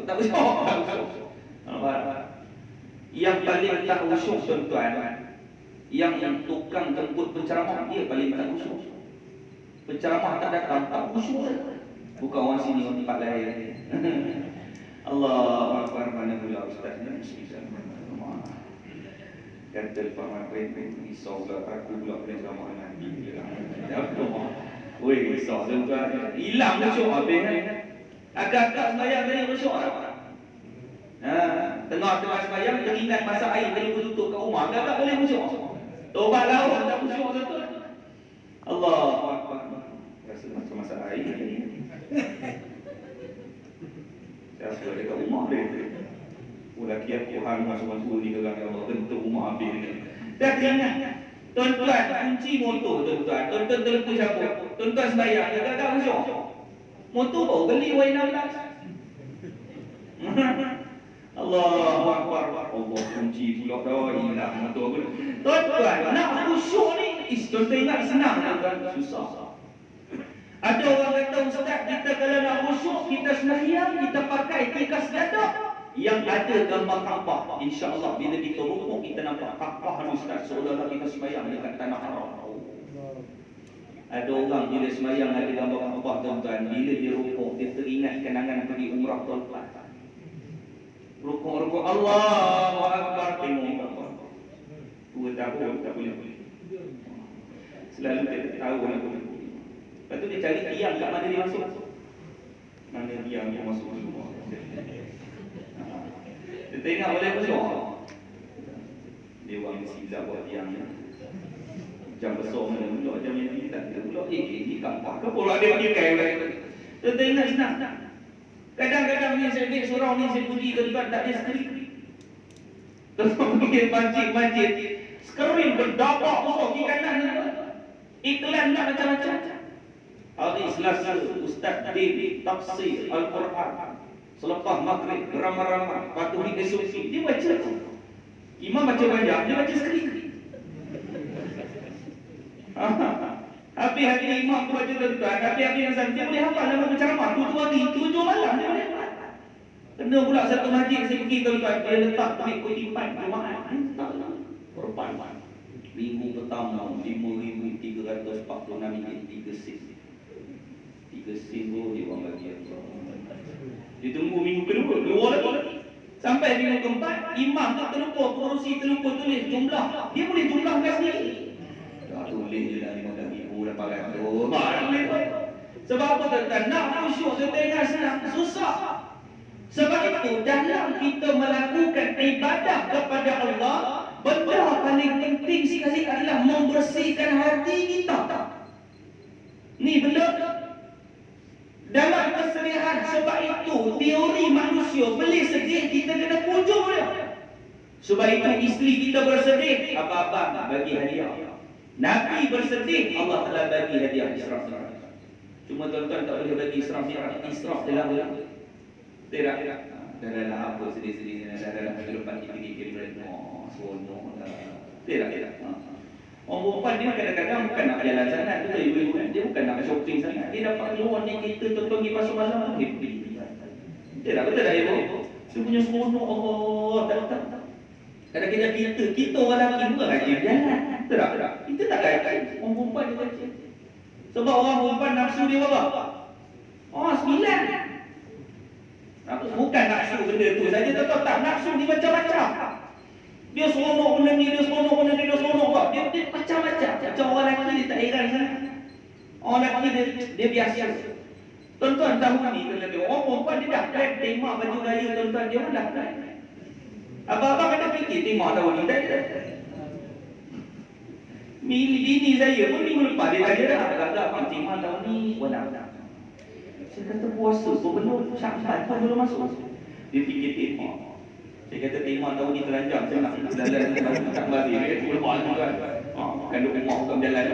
Tak khusyuk. Yang paling tak khusyuk tuan-tuan, yang tukang jemput penceramah, dia paling tak khusyuk. Penceramah tak datang, tak khusyuk. Bukan orang sini, orang tempat lain. Allah Akbar, mana pula ustaz ni? Kata Pak Martin, risau pula aku pula penceramah Nabi. Weh, risau tuan-tuan. Hilang khusyuk habis kan? Agak-agak sembahyang tadi khusyuk tak? Tengah-tengah sembahyang teringat masa air tadi tutup kat rumah, agak-agak boleh khusyuk. Tobat lawan tak khusyuk betul. Allahu Akbar. Rasa macam masa air tadi. Saya rasa dekat rumah dia. Laki aku hang masuk-masuk ni gerak Allah tentu rumah habis ni. Dan ingat tuan-tuan, kunci motor tuan-tuan. Tuan-tuan terlepas siapa? Tuan-tuan sembahyang agak-agak khusyuk. Motor baru beli Y16. Allahu Akbar. Allah kunci pula dah hilang motor aku. Tuan-tuan, nak khusyuk ni, tuan-tuan ingat senang tuan-tuan, susah. Ada orang kata, ustaz, kita kalau nak khusyuk, kita sembahyang, kita pakai tikas dada yang ada gambar Kaabah. Insya-Allah bila kita rukuk kita nampak Kaabah ni ustaz, seolah-olah kita sembahyang dekat tanah haram. Ada orang bila sembahyang ada gambar Kaabah tuan-tuan, bila dia rukuk dia teringat kenangan pergi umrah tuan-tuan. Rukuk-rukuk Allahu Akbar, tengok 2 tahun tak boleh. Selalu dia tahu nak boleh. Lepas tu dia cari tiang kat mana dia masuk. Mana tiang dia masuk semua. Dia tengok boleh keluar. Dia orang silap buat tiang ni. Jam besar mana pula, jam yang ni tak ada pula. Ni kampung ke pula dia pakai lagi. Dia tengok senang. Kadang-kadang ni saya ambil surau ni saya puji tuan-tuan tak ada skrin. Terus pergi masjid. Skrin berdabak besar kiri kanan ni. Iklan tak macam-macam. Hari Selasa Ustaz David tafsir Al-Quran. Selepas maghrib ramai-ramai patuh di kesuci dia baca. Imam baca banyak, dia baca skrin. Habis imam tu baca tuan-tuan, habis Nazam dia boleh hafal nama berceramah 7 hari, 7 malam dia boleh hafal. Kena pula satu masjid saya pergi tuan-tuan, dia letak duit kutipan Jumaat. Korban. Minggu pertama 5,346 ringgit 3 sen. 3 sen tu dia orang bagi aku. Dia tunggu minggu kedua, keluar lagi. Sampai minggu keempat, imam tu terlupa, pengurusi terlupa tulis jumlah. Dia boleh jumlahkan sendiri. Tak tulis je dah 50,000 dah pakai tu. Sebab apa tuan-tuan? Nak khusyuk setengah senang, susah. Sebab itu dalam kita melakukan ibadah kepada Allah, benda paling penting sekali adalah membersihkan hati kita. Ni benda dalam kesedihan. Sebab itu teori manusia beli sedih kita kena pujuk dia. Sebab itu isteri kita bersedih, apa-apa bagi hadiah. Nabi bersedih, Allah telah bagi hadiah israf. Cuma tuan-tuan tak boleh bagi israf dalam tidak. Dah apa sedih-sedih dah kehidupan kita seronok dah. Tidak. Orang perempuan dia kadang-kadang bukan nak jalan sangat, betul ibu-ibu kan? Dia bukan nak shopping sangat. Dia dapat keluar ni kita tuan-tuan pergi pasar malam, happy. Tidak, betul tak ibu? Dia punya seronok Allah, tak. Kadang-kadang kita orang lelaki bukan rajin jalan. Betul tak? Kita tak rajin. Orang perempuan dia rajin. Sebab orang perempuan nafsu dia berapa? 9. Bukan nafsu benda tu saja, tuan-tuan, tak nafsu ni macam-macam. Dia seronok benda ni, dia seronok benda ni, dia seronok buat. Dia macam-macam. Macam orang lelaki dia tak heran sangat. Orang lelaki dia biasa. Tuan-tuan tahu ni, orang perempuan dia dah plan tema baju raya tuan-tuan, dia pun dah plan. Abang-abang kena fikir tema tahun ni dah. Bini saya pun minggu lepas dia tanya dah, agak-agak abang tema tahun ni wadah. Saya kata puasa pun belum, Syakban pun belum masuk. Dia fikir tema. Saya kata tema tahun ni telanjang, saya nak jalan tak balik. Dia lepas tu kan. Bukan duk rumah, bukan jalan.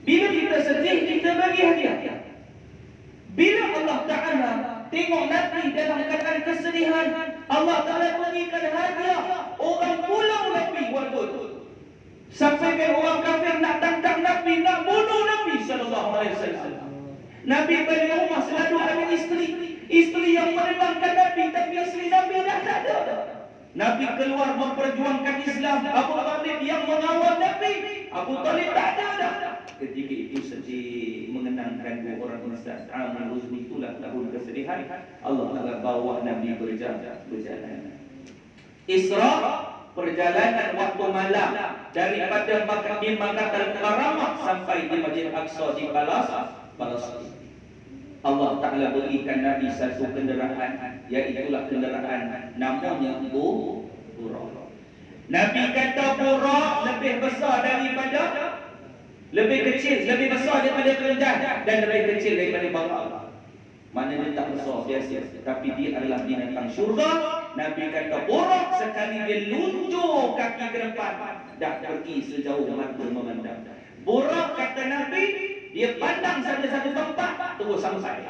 Bila kita sedih, kita bagi hadiah. Bila Allah Ta'ala tengok Nabi dalam keadaan kesedihan, Allah Ta'ala berikan hadiah. Orang pulau Nabi walaupun sampaikan orang kafir nak tangkap Nabi, nak bunuh Nabi SAW. Nabi balik rumah selalu ada isteri yang menenangkan Nabi, tapi isteri Nabi dah tak ada. Nabi keluar memperjuangkan Islam. Abu Talib yang mengawal Nabi, Abu Talib tak ada dah. Ketika itu sedih mengenangkan dua orang Ustaz Amal Ruzmi, itulah tahun kesedihan. Allah Ta'ala bawa Nabi berjalan. Isra, perjalanan waktu malam daripada Makkatul Mukarramah sampai di Masjid Aqsa di Palestin. Allah Ta'ala berikan Nabi satu kenderaan, iaitulah kenderaan namanya Burak. Nabi kata Burak lebih besar daripada, lebih besar daripada kerendah dan lebih kecil daripada bangau. Maknanya tak besar biasa, tapi dia adalah binatang syurga. Nabi kata Burak sekali dia lunjuk kaki ke depan, dah pergi sejauh mata memandang. Burak kata Nabi, dia pandang satu tempat terus sampai.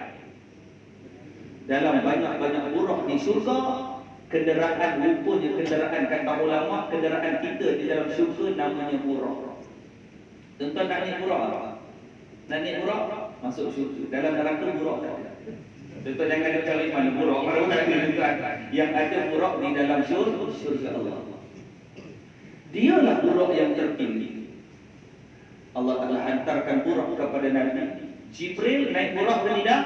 Dalam banyak-banyak burak di syurga, kenderaan rupanya kenderaan kata ulama, kenderaan kita di dalam syurga namanya burak. Tuan-tuan nak naik burak? Nak naik burak? Masuk syurga. Dalam neraka burak tak ada. Tuan-tuan jangan ada cari mana burak. Mana bukan ada. Yang ada burak di dalam syurga Allah. Dialah burak yang terpilih. Allah telah hantarkan burak kepada Nabi. Jibril naik burak ke tidak?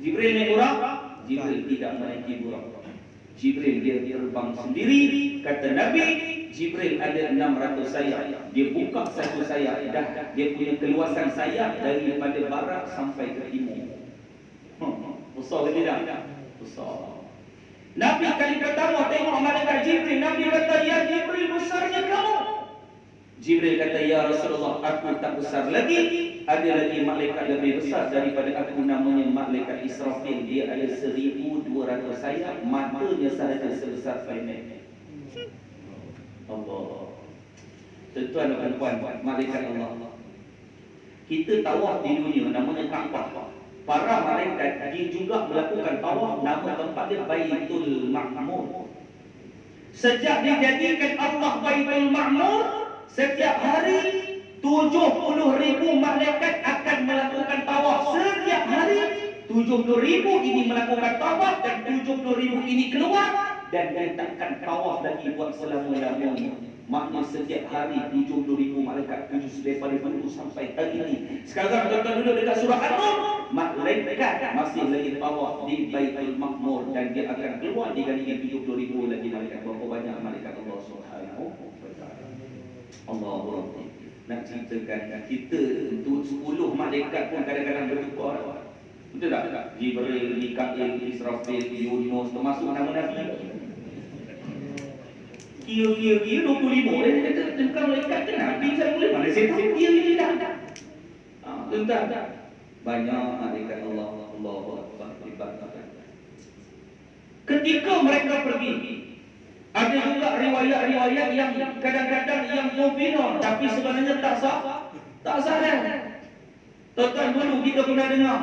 Jibril naik burak? Jibril tidak menaiki burak. Jibril dia terbang sendiri. Kata Nabi, Jibril ada 600 sayap. Dia buka satu sayap, dah dia punya keluasan sayap daripada barat sampai ke timur. Besar ke tidak? Besar. Nabi kali pertama tengok malaikat Jibril, Nabi kata, ya Jibril, besarnya kamu. Jibril kata, ya Rasulullah, aku tak besar lagi. Ada lagi malaikat lebih besar daripada aku, namanya malaikat Israfil. Dia ada 1200 sayap, matanya sahaja sebesar planet. Allah. Tuan-tuan dan puan-puan, malaikat Allah. Kita tawaf di dunia namanya Kaabah. Para malaikat dia juga melakukan tawaf, nama tempat dia Baitul Ma'mur. Sejak dijadikan Allah Baitul Ma'mur, setiap hari 70,000 malaikat akan melakukan tawaf. Setiap hari 70,000 ini melakukan tawaf dan 70,000 ini keluar, dan dia takkan tawaf lagi buat selama-lamanya. Maknanya setiap hari 70,000 malaikat kudus daripada dulu sampai hari ini. Sekarang tuan-tuan duduk dekat surah An-Nur, malaikat masih lagi tawaf di Baitul Ma'mur, dan dia akan keluar digandingkan 70,000 lagi malaikat. Berapa banyak malaikat Allah Subhanahu wa taala. Allahu Akbar. Nak ceritakan kita untuk 10 malaikat pun kadang-kadang bertukar. Betul tak? Jibril, Mikail, Israfil, Yunus, termasuk nama Nabi. Kira-kira 25. Dia kata, bukan malaikat ke Nabi saya boleh. Mana saya tahu dia dah. Tuan-tuan, banyak malaikat Allah. Allahu Akbar. Ketika mereka pergi, ada juga riwayat-riwayat yang kadang-kadang yang confident, tapi sebenarnya tak sah. Tak sah kan? Tuan-tuan, dulu kita pernah dengar,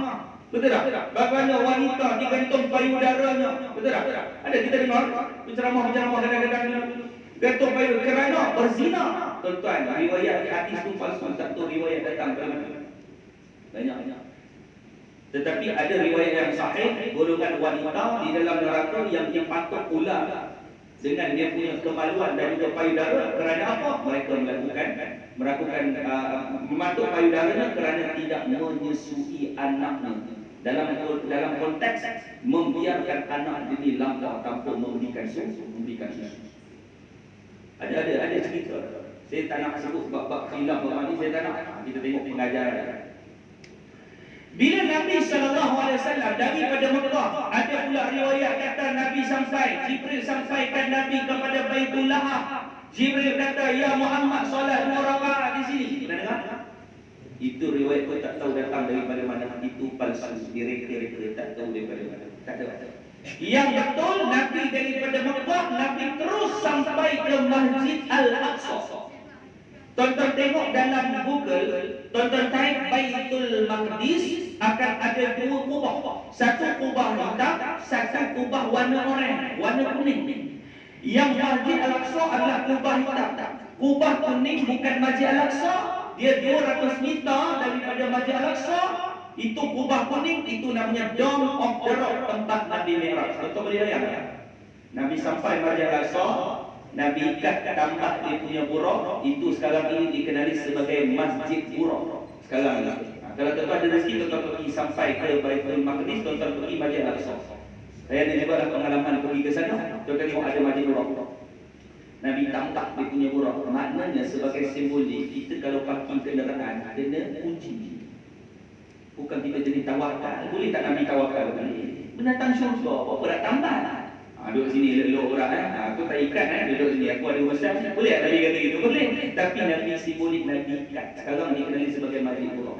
betul tak? Bagaimana wanita digantung payudaranya, betul tak? Ada kita dengar penceramah-penceramah kadang-kadang dulu gantung payudara kerana berzina. Tuan-tuan, riwayat hadis tu palsu, tak tahu riwayat datang dari mana. Banyak. Tetapi ada riwayat yang sahih, golongan wanita di dalam neraka yang patut pula dengan dia punya kemaluan dan juga payudara. Kerana apa? Mereka melakukan mematuk payudaranya kerana tidak menyusui anaknya. Dalam konteks membiarkan anak ini lampau tanpa memberikan susu. Ada cerita. Saya tak nak sebut bab khilaf ni, saya tak nak. Kita tengok pengajaran. Bila Nabi SAW daripada Mekah, ada pula riwayat kata Nabi sampai, Jibril sampaikan Nabi kepada Baitul Lahab. Jibril kata, ya Muhammad, solat 2 rakaat di sini. Pernah dengar? Itu riwayat kau tak tahu datang daripada mana. Itu palsu, direka-reka, tak tahu daripada mana. Tak ada. Yang betul, Nabi daripada Mekah, Nabi terus sampai ke Masjid Al-Aqsa. Tonton tengok dalam Google, tonton type Baitul Maqdis, akan ada 2 kubah. Satu kubah hitam, satu kubah warna oranye, warna kuning. Yang Masjid Al-Aqsa adalah kubah hitam. Kubah kuning bukan Masjid Al-Aqsa, dia 200 meter daripada Masjid Al-Aqsa. Itu kubah kuning, itu namanya Dome of the Rock, tempat Nabi Mi'raj. Betul boleh bayang? Nabi sampai Masjid Al-Aqsa, Nabi ikat tambah dia punya buruk. Itu sekarang ini dikenali sebagai Masjid Buruk. Sekarang ini, kalau tuan-tuan ada rezeki, tuan-tuan pergi sampai ke Baitul Maqdis, tuan-tuan pergi Masjid Al-Aqsa. Saya ada juga pengalaman pergi ke sana. Tuan-tuan tengok ada Masjid Buruk. Nabi tambah dia punya buruk. Maknanya sebagai simbolik, kita kalau parking kenderaan kena kunci. Bukan kita jadi tawakal. Boleh tak Nabi tawakal? Binatang syurga apa berat tambah. Duduk sini elok orang aku tak ikat duduk sini aku ada urusan. Boleh tak Nabi kata gitu? Boleh. Tapi Nabi simbolik Nabi ikat. Sekarang dikenali sebagai Masjid Buruk.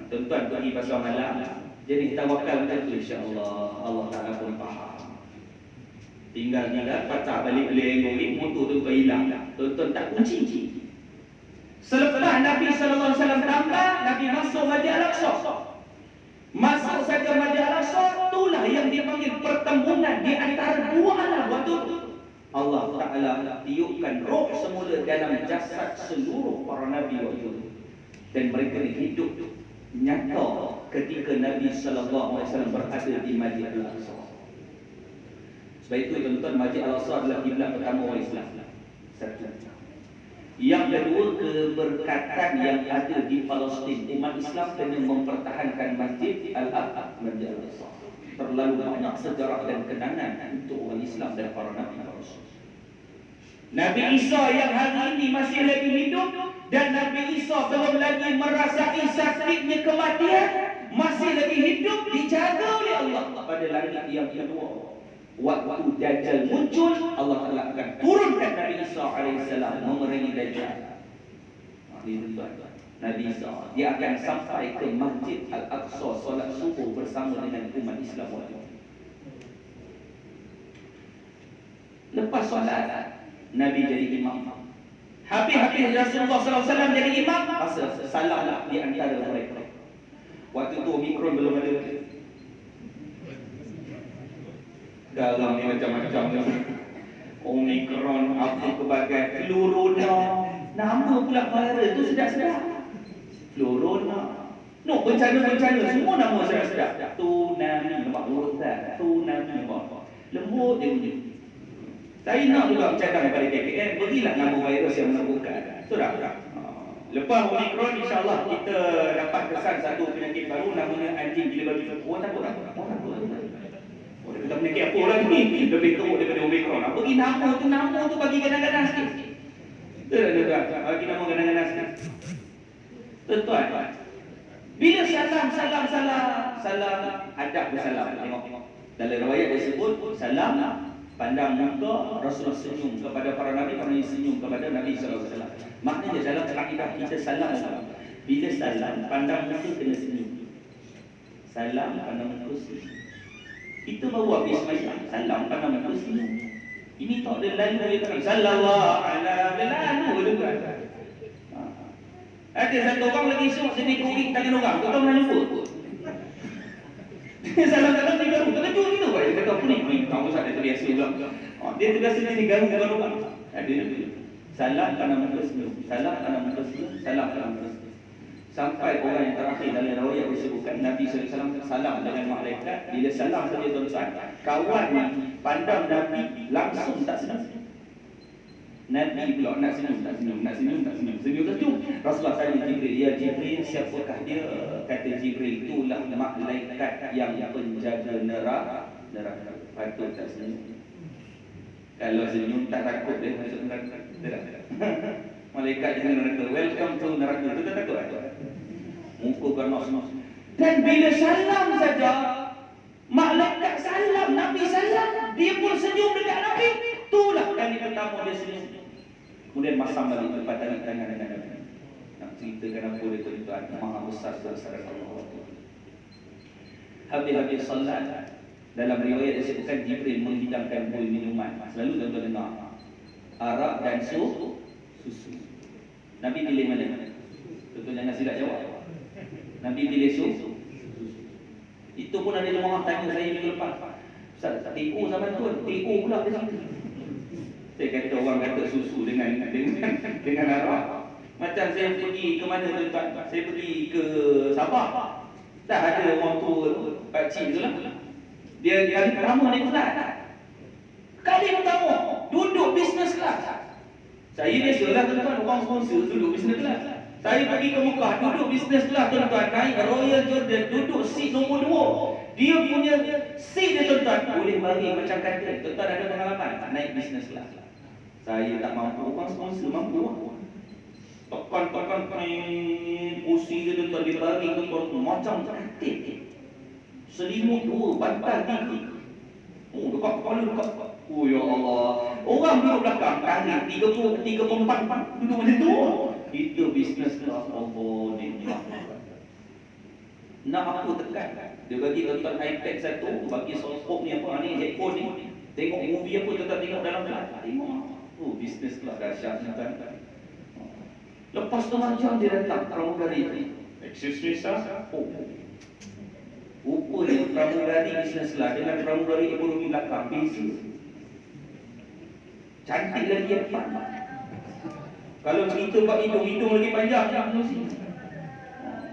Tuan-tuan pergi pasal malam, jadi tawakal macam tu, insya-Allah. Allah Taala pun faham. Tinggal patah balik lengong motor tu hilang. Tuan-tuan tak kunci. Selepas Nabi sallallahu alaihi wasallam tambah, Nabi masuk Masjid Al-Aqsa. Masuk saja Masjid Al-Aqsa, itulah yang dipanggil pertembungan di antara 2 alam. Waktu Allah Taala tiupkan roh semula dalam jasad seluruh para nabi waktu itu, dan mereka hidup nyata ketika Nabi sallallahu alaihi wasallam berada di Masjid Al-Aqsa. Sebab itu tuan-tuan, Masjid Al-Aqsa adalah kiblat pertama orang Islam. Satu. Yang kedua, keberkatan yang ada di Palestin. Umat Islam kena mempertahankan Masjid Al-Aqsa. terlalu banyak sejarah dan kenangan untuk orang Islam dan para Nabi Rasul. Nabi Isa yang hari ini masih lagi hidup dan Nabi Isa belum lagi merasai sakitnya kematian, masih lagi hidup, dijaga oleh Allah pada langit yang kedua. Waktu Dajjal muncul, Allah Ta'ala akan turunkan Nabi Isa AS memerangi Dajjal. Nabi Isa, dia akan sampai ke Masjid Al-Aqsa solat subuh bersama dengan umat Islam. Lepas solat, Nabi jadi imam. Habis Rasulullah SAW jadi imam, masa salamlah di antara mereka. Waktu tu Omikron belum ada. Dalam ni macam-macam Omikron, apa kebagai Flurona. Nama pula viral tu sedap-sedap. Flurona. No, bencana-bencana semua nama sedap-sedap. Tsunami, nampak rotan. Tsunami, nampak lembut dia punya. Saya nak juga cadang pada KKN, berilah nama virus yang menakutkan. Sudah. Lepas Omikron, insyaAllah kita dapat kesan satu penyakit baru namanya anjing gila babi. Orang takut tak? Dia kata penyakit apa orang ni? Lebih teruk daripada Omikron. Bagi nama tu bagi kadang-kadang sikit. Tuan-tuan, bagi nama kadang-kadang sikit. Tuan-tuan, bila salam, adab bersalam. Tengok. Dalam riwayat disebut, salam, pandang muka, Rasulullah senyum kepada para Nabi, para Nabi senyum kepada Nabi SAW. Maknanya dalam kaedah kita salam, bila salam, pandang muka kena senyum. Salam, pandang muka senyum. Kita baru habis sembahyang, salam pandang muka senyum. Ini tak ada lalu dia kata sallallahu alaihi juga. Ada satu orang lagi esok sini kuring tangan orang, kau tahu nak jumpa. Salam-salam dia garu, terkejut gitu kan. Dia kata apa ni? Kamu tak terbiasa juga. Dia terbiasa ni garu orang. Ada salam pandang muka senyum, salam pandang muka senyum, salam pandang muka senyum. Sampai orang yang terakhir dalam riwayat disebutkan Nabi SAW salam dengan malaikat. Bila salam saja tuan-tuan, kawan pandang Nabi langsung tak senang. Nabi pula nak senyum. Senyum tersenyum. Rasulullah tanya Jibril, ya Jibril, siapakah dia? Kata Jibril, itulah malaikat yang penjaga neraka. Patut tak senyum. Kalau senyum tak takut dia masuk neraka. Malaikat jangan neraka. Welcome to neraka. Itu tak takut. Muka ganas. Dan bila salam saja, malaikat salam, Nabi salam, dia pun senyum dekat Nabi. Itulah kali pertama dia senyum. Kemudian masam balik tempat tangan dengan Nabi. Nak ceritakan apa dia tuan-tuan, maha besar kebesaran Allah. Habis-habis solat, dalam riwayat disebutkan Jibril menghidangkan bui minuman. Selalu tuan-tuan dengar arak dan susu. Nabi pilih mana? Tuan-tuan jangan silap jawab. Nabi pilih susu. Itu pun ada orang tanya saya minggu lepas, Ustaz, TO zaman tu, TO pula ke sana? Saya kata orang kata susu dengan arak. Macam saya pergi ke mana tuan-tuan? Saya pergi ke Sabah. Dah ada orang tua pakcik tu lah. Dia kali pertama naik flight. Kali pertama duduk business class. Saya biasalah tuan-tuan, orang sponsor duduk business class. Saya pergi ke Mekah, duduk business class tuan-tuan, naik Royal Jordan, duduk seat nombor 2. Dia punya seat dia tuan-tuan boleh baring macam katil. Tuan-tuan ada pengalaman tak naik business class? Saya tak mampu, orang sponsor mampu. Tekan kursi dia tuan-tuan, dia baring tuan-tuan macam katil. Selimut 2, bantal 3. Dekat kepala dekat. Oh ya Allah. Orang duduk belakang tarik 34 duduk macam tu. Itu bisnes kelas Allah ni. Nak aku tekan. Dia bagi tuan-tuan iPad satu, bagi softbox ni apa ni, headphone ni. Tengok movie apa tuan-tuan tengok dalam kelas. Tengok. Oh, bisnes kelas dahsyat tuan. Lepas setengah jam dia datang pramugari ni. Excuse me sir. Rupanya pramugari bisnes kelas dengan pramugari ekonomi belakang beza. Cantik lagi yang depan. Kalau cerita buat hidung lagi panjang.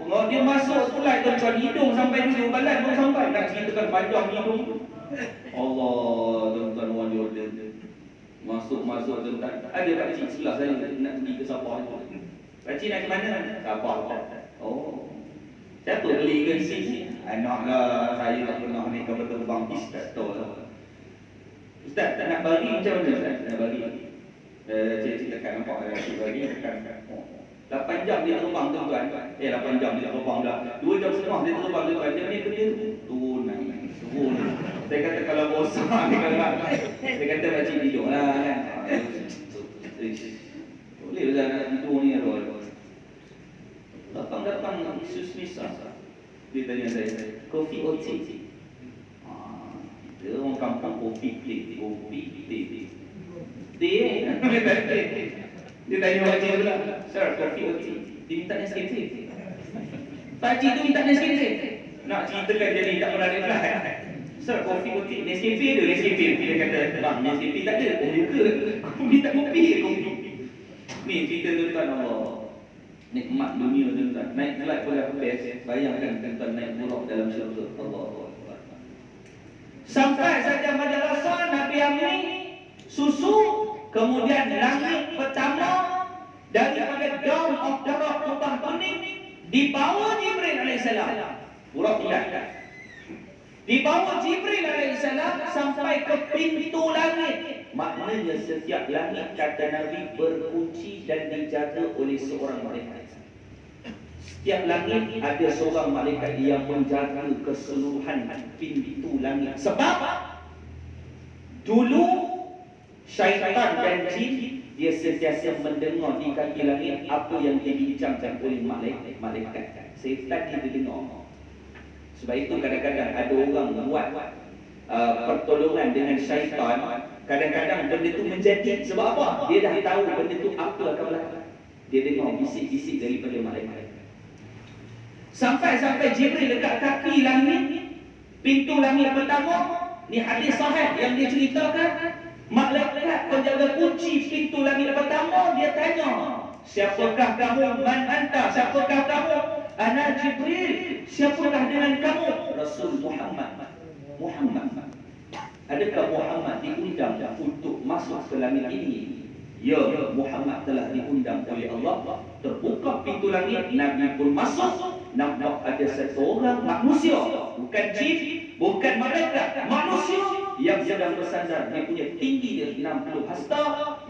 Kalau dia masuk flight tuan-tuan, hidung sampai dulu, badan pun sampai. Nak ceritakan panjang hidung. Allah, tuan-tuan orang Jordan. Masuk tuan-tuan. Ada pakcik sebelah saya nak pergi ke Sabah. Pakcik nak ke mana? Sabah. Oh. Siapa beli ke sini? Anak lah, saya tak pernah ni kau berterbang Ustaz tahu lah. Ustaz tak nak bagi macam mana Ustaz? Nak bagi cik-cik tekan nampak cik bagi tekan 8 jam dia terbang tuan-tuan. 8 jam dia terbang dah. 2 jam setengah dia terbang tuan-tuan. Dia ni benda turun. Saya kata kalau bosan ni kalau saya kata makcik tidur lah kan. Boleh lah nak tidur ni Rol. Datang Isus Nisa. Dia tanya saya, kopi or tea? Kita orang kampung kopi tea. Dia tanya makcik pula, sir, kopi or tea? Dia minta Nescafe. Pakcik tu minta Nescafe. Nak ceritakan dia ni tak pernah reply. Sir, kopi or tea? Nescafe ada, Nescafe. Dia kata, bang, Nescafe tak ada. Oh, muka. Aku minta kopi. Ni cerita tuan Allah. Nikmat dunia tuan-tuan. Naik flight pun dah best. Bayangkan tuan-tuan naik buruk dalam syurga. Allah. Sampai saja majalasa Nabi ambil susu, kemudian langit pertama daripada daun of darah putih kuning dibawa Jibril alaihissalam. Buruk tidak. Dibawa Jibril alaihissalam sampai ke pintu langit. Maknanya setiap langit kata Nabi berkunci dan dijaga oleh seorang malaikat. Setiap langit ada seorang malaikat yang menjaga keseluruhan pintu langit. Sebab dulu syaitan dan jin dia sentiasa mendengar di kaki langit apa yang dibincangkan oleh malaikat. Syaitan dia dengar. Sebab itu kadang-kadang ada orang buat pertolongan dengan syaitan. Kadang-kadang benda itu menjadi. Sebab apa? Dia dah tahu benda itu apa akan berlaku. Dia dengar bisik-bisik daripada malaikat. Sampai Jibril dekat kaki langit, pintu langit pertama. Ni hadis sahih yang dia ceritakan. Malaikat penjaga kunci pintu langit pertama, dia tanya, siapakah kamu? Man anta? Siapakah kamu? Ana Jibril. Siapakah dengan kamu? Rasul Muhammad. Adakah Muhammad diundang untuk masuk ke langit ini? Ya, Muhammad telah diundang oleh Allah. Terbuka pintu langit, Nabi pun masuk. Nampak ada seseorang manusia, bukan jin, bukan malaikat, manusia yang sedang bersandar. Dia punya tinggi dia 60 hasta.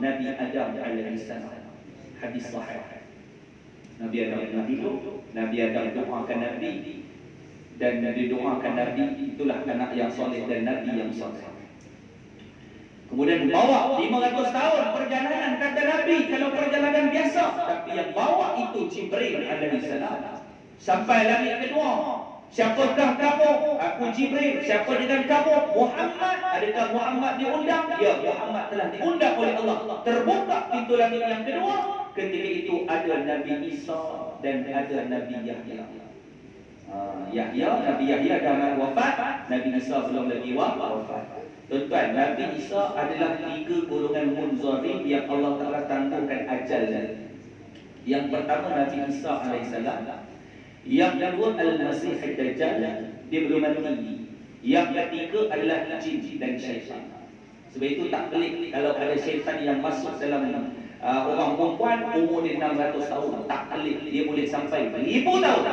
Nabi Adam alaihissalam. Hadis sahih. Nabi Adam hidup, Nabi Adam doakan Nabi, dan didoakan Nabi itulah anak yang soleh dan Nabi yang soleh. Kemudian bawa 500 tahun perjalanan kata Nabi, kalau perjalanan biasa, tapi yang bawa itu Jibril alaihissalam. Sampai langit kedua. Siapakah kamu? Aku Jibril. Siapa dengan kamu? Muhammad. Adakah Muhammad diundang? Ya, Muhammad telah diundang oleh Allah. Terbuka pintu langit yang kedua. Ketika itu ada Nabi Isa dan ada Nabi Yahya. Nabi Yahya dah wafat, Nabi Isa belum lagi wafat. Tuan-tuan, Nabi Isa adalah 3 golongan munzarim yang Allah Ta'ala tangguhkan ajalnya. Yang pertama Nabi Isa alaihissalam. Yang kedua Al-Masih Ad-Dajjal, dia belum mati. Yang ketiga adalah jin dan syaitan. Sebab itu tak pelik kalau ada syaitan yang masuk dalam orang perempuan umur dia 600 tahun. Tak pelik, dia boleh sampai 1000 tahun.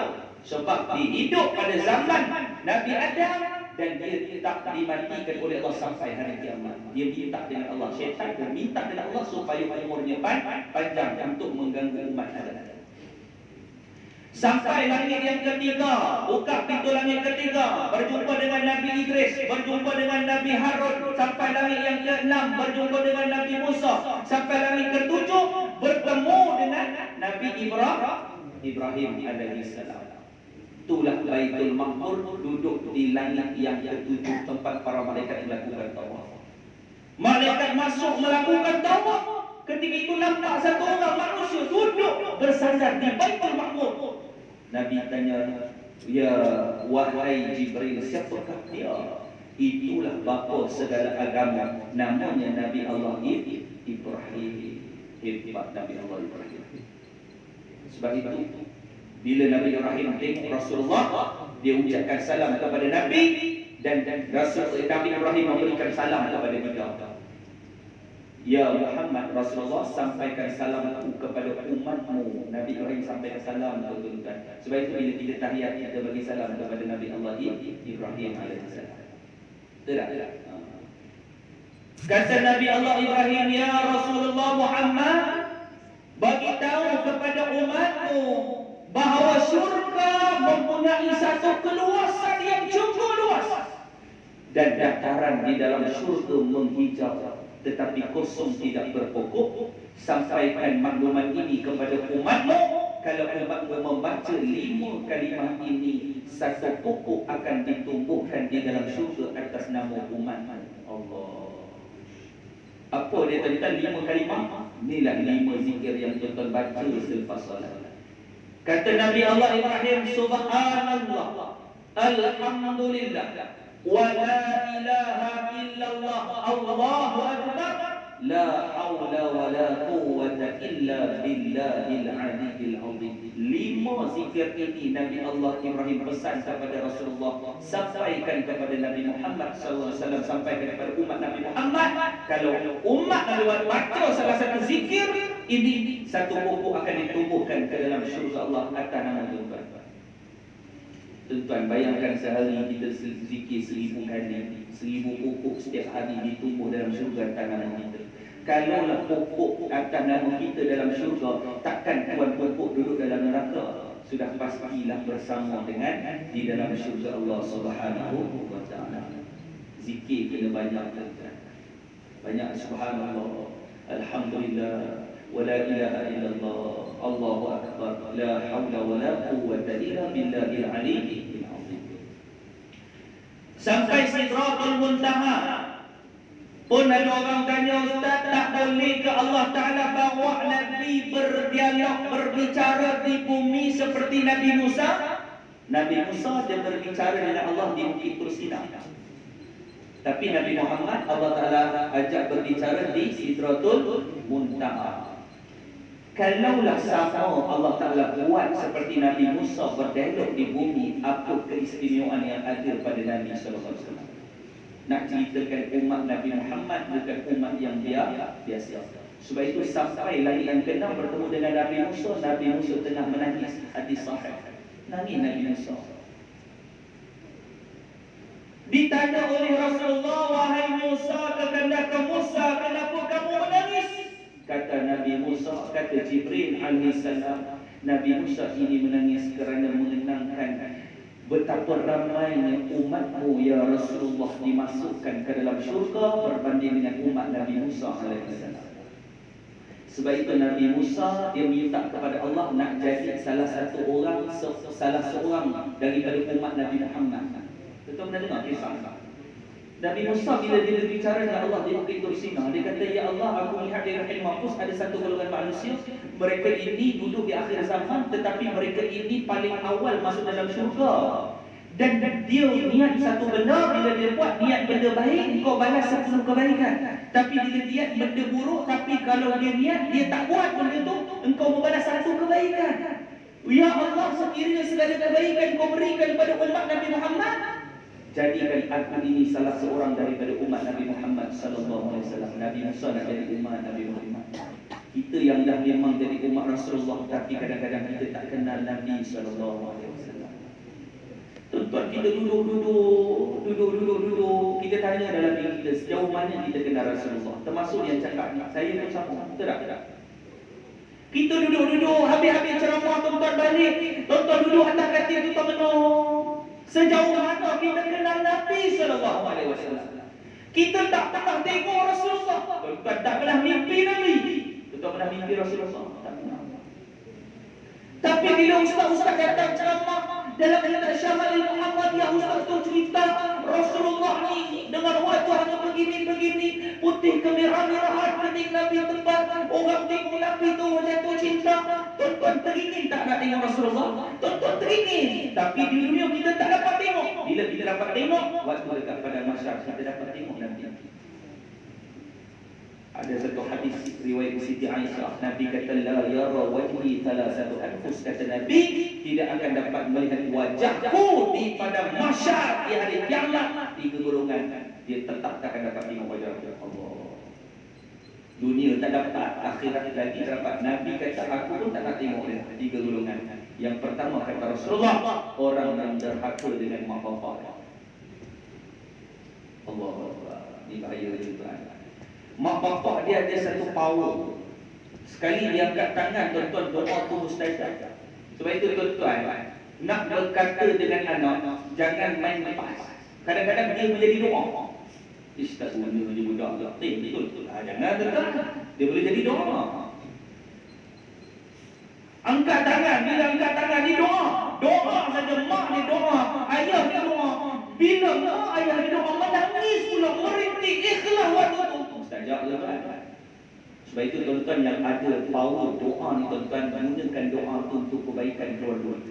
Sebab dia hidup pada zaman Nabi Adam dan dia tak dimatikan oleh Allah sampai hari kiamat. Dia minta dengan Allah. Syaitan dia minta dengan Allah supaya umurnya panjang untuk mengganggu umat Adam. Sampai langit yang ketiga, buka pintu langit ketiga, berjumpa dengan Nabi Idris, berjumpa dengan Nabi Harun. Sampai langit yang ke-6, berjumpa dengan Nabi Musa. Sampai langit ke-7, bertemu dengan Nabi Ibrahim alaihissalam. Itulah Baitul Maqmur, duduk di langit yang ke-7, tempat para malaikat melakukan tawaf. Malaikat masuk melakukan tawaf. Ketika itu nampak satu orang manusia duduk bersandar di Baitul Maqmur. Nabi tanya, ya wahai Jibril, siapakah dia? Itulah bapa segala agama, namanya Nabi Allah Ibrahim. Hebat Nabi Allah Ibrahim. Sebab itu bila Nabi Ibrahim tengok Rasulullah, dia ucapkan salam kepada Nabi, dan Nabi Ibrahim memberikan salam kepada beliau. Ya Muhammad, Rasulullah sampaikan salamku kepada umatmu. Nabi Ibrahim sampaikan salam tuan-tuan. Sebab itu bila kita tahiyat, kita bagi salam kepada Nabi Allah Ibrahim alaihissalam. Tidak. Kata Nabi Allah Ibrahim, ya Rasulullah Muhammad, bagi tahu kepada umatmu bahawa syurga mempunyai satu keluasan yang cukup luas, dan dataran di dalam syurga menghijau tetapi kosong tidak berpokok. Sampaikan maklumat ini kepada umatmu. Kalau umatmu membaca 5 kalimah ini, satu pokok akan ditumbuhkan di dalam syurga atas nama umat Allah. Apa dia tadi 5 kalimah? Inilah 5 zikir yang tuan-tuan baca selepas salat. Kata Nabi Allah Ibrahim, subhanallah, alhamdulillah, wa la ilaha illallah, Allahu akbar, la haula wa la quwwata illa billahil aliyyil azim. 5 zikir ini Nabi Allah Ibrahim pesan kepada Rasulullah, sampaikan kepada Nabi Muhammad sallallahu alaihi wasallam, sampaikan kepada umat Nabi Muhammad. Kalau umat Nabi baca salah satu zikir ini, satu pokok akan ditumbuhkan ke dalam syurga Allah atas nama Tuhan. Tuan-tuan, bayangkan sehari kita zikir 1000 kali, 1000 pokok setiap hari ditumbuh dalam syurga atas nama kita. Kalaulah pokok atas nama kita dalam syurga, takkan tuan pokok duduk dalam neraka. Sudah pastilah bersama dengan di dalam syurga Allah Subhanahu wa taala. Zikir kena banyak, tuan-tuan. Banyak subhanallah, alhamdulillah, wa la ilaha illallah, Allahu akbar, la haula wa la quwwata illa billahil aliyyil azim. Sampai Sidratul Muntaha pun ada orang tanya, Ustaz, tak boleh ke Allah Ta'ala bawa Nabi berdialog, berbicara di bumi seperti Nabi Musa? Nabi Musa dia berbicara dengan Allah di Bukit Tursina. Tapi Nabi Muhammad Allah Ta'ala ajak berbicara di Sidratul Muntaha. Kalaulah sama Allah Ta'ala buat seperti Nabi Musa berdialog di bumi, apa keistimewaan yang ada pada Nabi SAW? Nak ceritakan umat Nabi Muhammad bukan umat yang biasa. Sebab itu sampai lagi yang kena bertemu dengan Nabi Musa, Nabi Musa tengah menangis, hadis sahih. Nangis Nabi Musa. Ditanya oleh Rasulullah, wahai Musa, kekandaka Musa, kenapa kamu menangis? Kata Nabi Musa, kata Jibril alaihissalam, Nabi Musa ini menangis kerana mengenangkan betapa ramainya umatmu ya Rasulullah dimasukkan ke dalam syurga berbanding dengan umat Nabi Musa alaihissalam. Sebab itu Nabi Musa dia minta kepada Allah nak jadi salah seorang daripada umat Nabi Muhammad. Betul pernah dengar kisah? Nabi Musa bila dia berbicara dengan Allah di Bukit Tursina, dia kata, ya Allah, aku melihat di Rahim Mahfuz ada satu golongan manusia, mereka ini duduk di akhir zaman, tetapi mereka ini paling awal masuk dalam syurga. Dan dia niat satu benda, bila dia buat niat benda baik, kau balas satu kebaikan. Tapi bila niat benda buruk, tapi kalau dia niat, dia tak buat benda tu, engkau membalas satu kebaikan. Ya Allah, sekiranya segala kebaikan kau berikan kepada umat Nabi Muhammad, jadikan aku ini salah seorang daripada umat Nabi Muhammad sallallahu alaihi wasallam. Nabi Musa nak jadi umat Nabi Muhammad. Kita yang dah memang jadi umat Rasulullah, tapi kadang-kadang kita tak kenal Nabi sallallahu alaihi wasallam. Tuan-tuan, kita duduk, kita tanya dalam diri kita, sejauh mana kita kenal Rasulullah? Termasuk yang cakap, saya pun sama. Tidak. Kita duduk, habis-habis ceramah, tuan-tuan balik, tuan-tuan duduk atas katil, tuan-tuan menung. Sejauh mana kita kenal Nabi sallallahu alaihi wasallam? Kita tak pernah tengok Rasulullah. Tuan tak pernah mimpi Nabi. Tuan pernah mimpi Rasulullah? Tak pernah. Tapi bila ustaz-ustaz datang ceramah dalam kitab Syama'il Muhammadiyah, ustaz tu cerita Rasulullah ni dengan wajahnya begini-begini, putih kemerah-merahan, kening Nabi tebal, orang tengok Nabi tu jatuh cinta. Tuan-tuan teringin tak nak tengok Rasulullah? Tuan-tuan teringin. Tapi di dunia kita tak dapat tengok. Bila kita dapat tengok, waktu dekat pada masyarakat kita dapat tengok Nabi. Ada satu hadis riwayat Siti Aisyah, Nabi kata, la yara wajhi thalathatu anfus, kata Nabi tidak akan dapat melihat wajahku di pada mahsyar di hari kiamat. 3 golongan dia tetap tak akan dapat tengok wajah Allah. Dunia tak dapat, akhirat lagi dapat. Nabi kata, aku pun tak nak tengok dia. 3 golongan. Yang pertama kata Rasulullah, orang yang derhaka dengan mak bapak. Allah, ini bahaya dia tuan. Mak bapak dia ada satu power. Sekali dia angkat tangan, tuan-tuan, doa tu mustajab. Sebab itu tuan-tuan, nak berkata dengan anak, jangan main lepas. Kadang-kadang dia menjadi doa. Tak guna dia budak tak. Betul. Jangan tetap. Dia boleh jadi doa. Angkat tangan. Bila angkat tangan ni doa. Doa saja. Mak ni doa. Ayah ni doa. Bila mak ayah ni doa, menangis pula. Merintih. Ikhlas waktu tu. Mustajab lah kan. Sebab itu tuan-tuan yang ada power doa ni, tuan-tuan gunakan doa tu untuk kebaikan keluarga.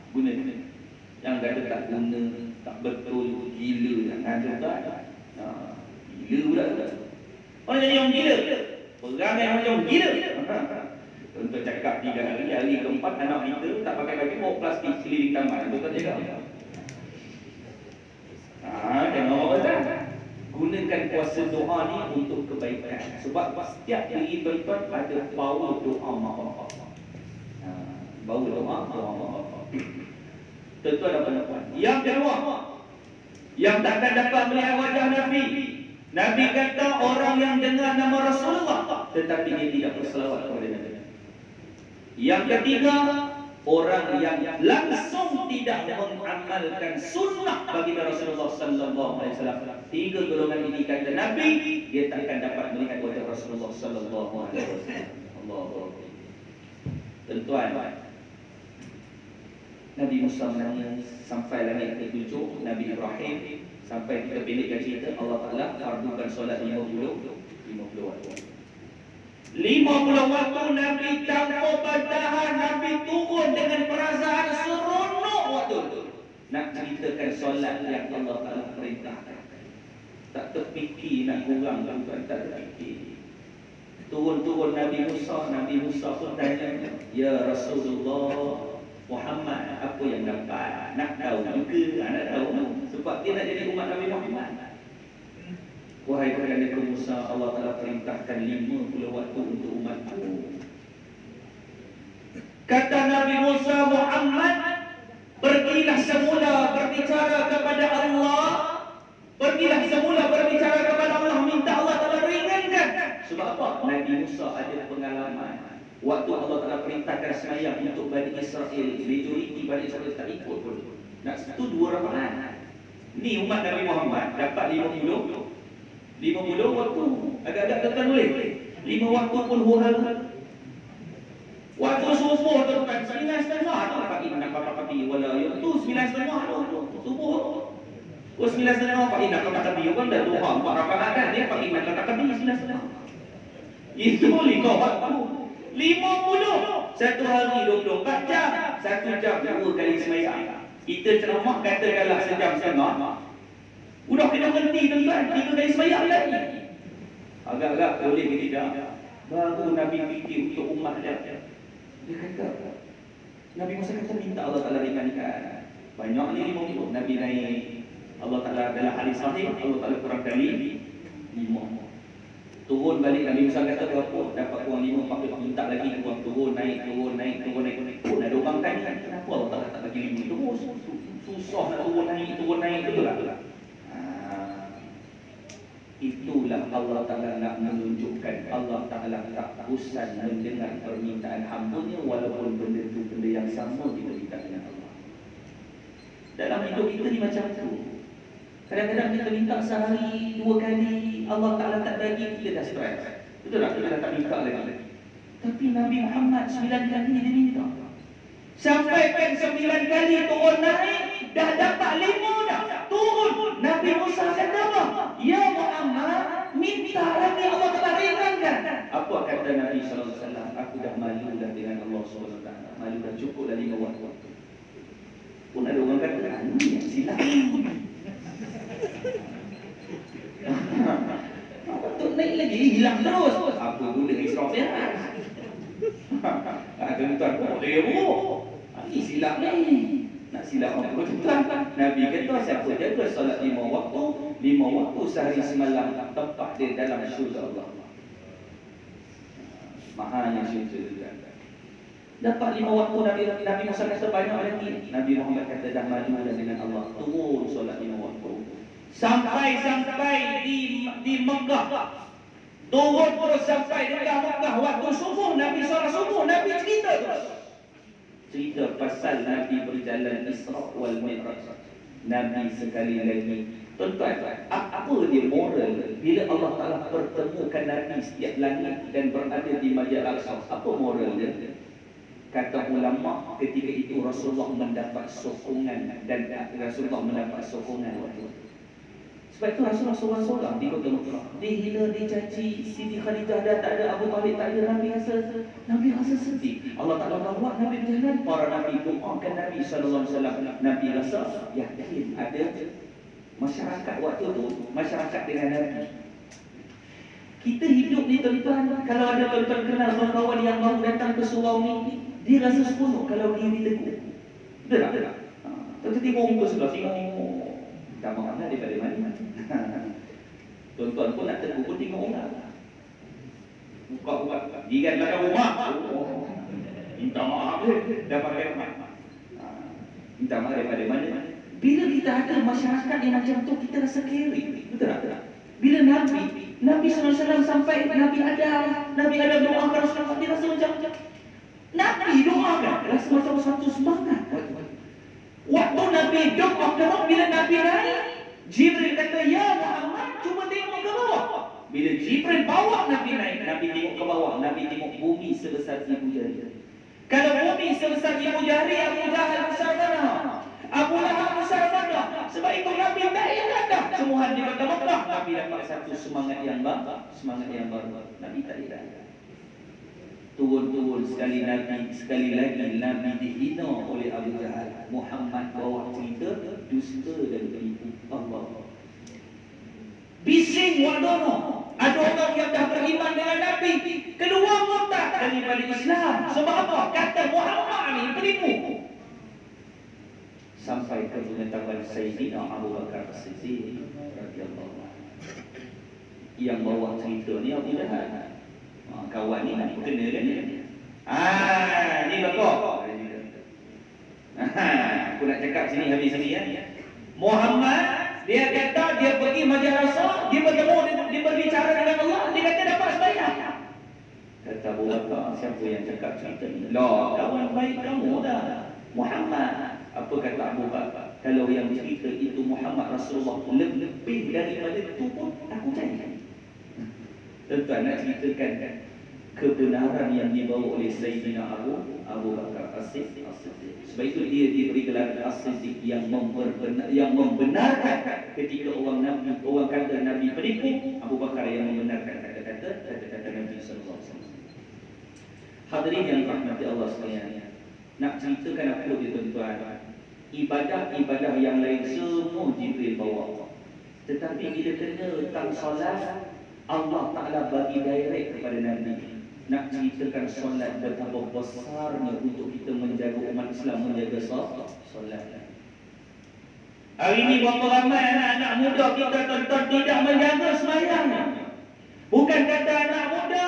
Guna. Yang kata tak guna, tak betul, gila, jangan tuan. Gila pula. Orang jadi orang gila. Perangai macam gila. Tuan-tuan cakap 3 hari, hari keempat anak kita tak pakai baju, bawa plastik keliling taman. Tuan-tuan cakap. Jangan apa dah. Gunakan kuasa doa ni untuk kebaikan. Sebab setiap diri tuan-tuan ada power doa mak bapak. Power doa mak bapak. Tuan-tuan dan puan-puan. Yang kedua, yang takkan dapat melihat wajah Nabi. Nabi kata orang yang dengar nama Rasulullah tetapi dia tidak berselawat kepada Nabi. Yang ketiga, orang yang langsung tidak mengamalkan sunnah baginda Rasulullah sallallahu alaihi wasallam. 3 golongan ini kata Nabi, dia takkan dapat melihat wajah Rasulullah sallallahu alaihi wasallam. Allahu akbar. Tuan-tuan, Nabi Musa menangis sampai langit ke-7, Nabi Ibrahim sampai kita pendekkan cerita, Allah Ta'ala fardukan solat 50 waktu. 50 waktu Nabi tanpa bertahan, Nabi turun dengan perasaan seronok waktu tu. Nak ceritakan solat yang Allah Ta'ala perintahkan. Tak terfikir nak kurang, tuan-tuan, tak terfikir. Turun Nabi Musa pun tanya, ya Rasulullah Muhammad, apa yang dapat? Nak tahu juga, nak tahu. Sebab dia nak jadi umat Nabi Muhammad. Wahai kerana Musa, Allah Ta'ala perintahkan 50 waktu untuk umatku. Kata Nabi Musa, Muhammad, pergilah semula berbicara kepada Allah. Pergilah semula berbicara kepada Allah, minta Allah Ta'ala ringankan. Sebab apa? Nabi Musa ada pengalaman. Waktu Allah Ta'ala perintahkan semayang untuk Bani Israel, majoriti Bani Israel tak ikut pun. Nak itu 2 rakaat. Ni umat Nabi Muhammad dapat 50 waktu. Agak-agak tekan boleh. 5 waktu pun hal. Waktu subuh tuan-tuan 9.30 tu pagi nak pagi wala itu 9.30 tu subuh. 9.30 pagi nak pagi kan dah 2 4 rakaat kan dia pagi nak pagi 9.30. Itu 5 waktu. 50 satu hari 24 jam, 1 jam 2 kali sembahyang. Kita ceramah katakanlah sejam setengah. Udah kena berhenti tuan-tuan, 3 kali sembahyang lagi. Agak-agak boleh ke tidak? Baru Nabi fikir untuk umat dia. Dia kata, Nabi Musa kata minta Allah Ta'ala ringankan. Banyak ni 50 Nabi naik. Allah Ta'ala dalam hadis sahih, Allah Ta'ala kurang kali 5. Turun balik Nabi Musa kata berapa? Dapat kurang 5, pakai minta lagi kurang turun naik. Pun ada orang tanya, kenapa Allah Ta'ala tak bagi 5 terus? Susah nak turun naik betul lah. Itulah Allah Ta'ala nak menunjukkan Allah Ta'ala tak bosan mendengar permintaan hamba-Nya walaupun benda itu benda yang sama kita minta dengan Allah. Dalam hidup kita ni macam tu. Kadang-kadang kita minta sehari 2 kali, Allah Ta'ala tak bagi, kita dah stres. Betul tak? Kita dah tak minta lagi. Tapi Nabi Muhammad 9 kali dia minta. Sampaikan 9 kali turun naik, dah dapat 5 dah. Turun. Nabi Musa kata apa? Ya Muhammad, minta lagi Allah Ta'ala ringankan. Apa kata Nabi SAW? Aku dah malu dah dengan Allah SWT. Malu dah cukup dah 5 waktu. Pun ada orang kata, ni yang silap. Untuk naik lagi, hilang terus. Apa guna israf ya? Tuan-tuan, boleh bu. Ini silap ni. Nak silap apa tuan? Nabi kata siapa jaga solat 5 waktu sehari semalam tempat dia dalam syurga Allah. Mahanya syurga. Dapat 5 waktu Nabi Musa kata banyak lagi. Nabi Muhammad kata dah maju dengan Allah. Turun solat 5 waktu. Sampai di Mekah. Turun terus sampai dekat Mekah waktu subuh. Nabi solat subuh. Nabi cerita terus. Cerita pasal Nabi berjalan Isra wal Mi'raj. Nabi sekali lagi. Tuan-tuan, apa dia moral bila Allah Ta'ala pertemukan Nabi setiap langit dan berada di Masjid Al-Aqsa? Apa moral dia? Kata ulama, ketika itu Rasulullah mendapat sokongan dan Rasulullah mendapat sokongan waktu itu. Sebab itu Rasulullah seorang-seorang di kota Mekah. Dihina, dicaci, Siti Khadijah dah tak ada, Abu Talib tak ada. Nabi rasa sedih. Allah Ta'ala bawa Nabi berjalan. Para Nabi doakan Nabi SAW. Nabi rasa yakin ada masyarakat waktu itu, masyarakat dengan Nabi. Kita hidup ni tuan-tuan, kalau ada tuan-tuan kenal kawan yang baru datang ke surau ni, dia rasa seronok kalau dia ditegur. Betul tak? Tuan-tuan tengok muka sebelah, tengok minta maaf lah daripada mana. Tuan-tuan pun nak tegur pun tengok orang. Buka-buka, jiran belakang rumah. Minta maaf dah pakai maaf. Minta maaf daripada mana. Bila kita ada masyarakat yang macam tu, kita rasa caring. Betul tak? Bila Nabi SAW sampai Nabi Adam doakan Rasulullah, dia rasa macam Nabi doakan, rasa macam satu semangat. Waktu Nabi doakan, bila Nabi naik, Jibril kata, ya Muhammad, cuba tengok ke bawah. Bila Jibril bawa Nabi naik, Nabi tengok ke bawah, Nabi tengok bumi sebesar ibu jari. Kalau bumi sebesar ibu jari, Abu Jahal besar mana? Abu Lahab besar mana? Sebab itu Nabi tak ingat semua di kota Mekah. Nabi dapat satu semangat yang baru. Nabi tak ingat. Turun sekali lagi Nabi dihina oleh Abu Jahal. Muhammad bawa cerita dusta dan penipu. Allah. Bising wadono. Ada orang yang dah beriman dengan Nabi, kedua murtad daripada Islam. Sebab apa? Kata Muhammad ni penipu. Sampai ke pengetahuan Sayyidina Abu Bakar As-Siddiq radhiyallahu anhu. Yang bawa cerita ni Abu Jahal. Kawan ni nak kena kan dia. Ni bakar. Aku nak cakap sini habis sini ya. Muhammad dia kata dia pergi Masjid Al-Aqsa, dia bertemu, dia berbicara dengan Allah, dia kata dapat sembahyang. Kata Abu Bakar, siapa yang cakap cerita ni? Lah, kawan baik kamu dah, Muhammad. Apa kata Abu Bakar? Kalau yang cerita itu Muhammad Rasulullah, lebih daripada itu pun aku cari. Tuan-tuan nak ceritakan kebenaran yang dibawa oleh Sayyidina Abu Bakar As-Siddiq. Sebab itu dia diberi gelar As-Siddiq yang membenarkan ketika orang kata Nabi penipu, Abu Bakar yang membenarkan kata-kata Nabi sallallahu alaihi wasallam. Hadirin yang rahmati Allah sekalian, nak ceritakan apa dia tuan-tuan? Ibadah yang lain semua Jibril bawa. Tetapi bila kena tentang solat, Allah Ta'ala bagi direct kepada Nabi. Nak ceritakan solat betapa besarnya untuk kita menjaga umat Islam menjaga solat. Hari ini berapa ramai anak-anak muda kita tuan-tuan tidak menjaga sembahyang. Bukan kata anak muda,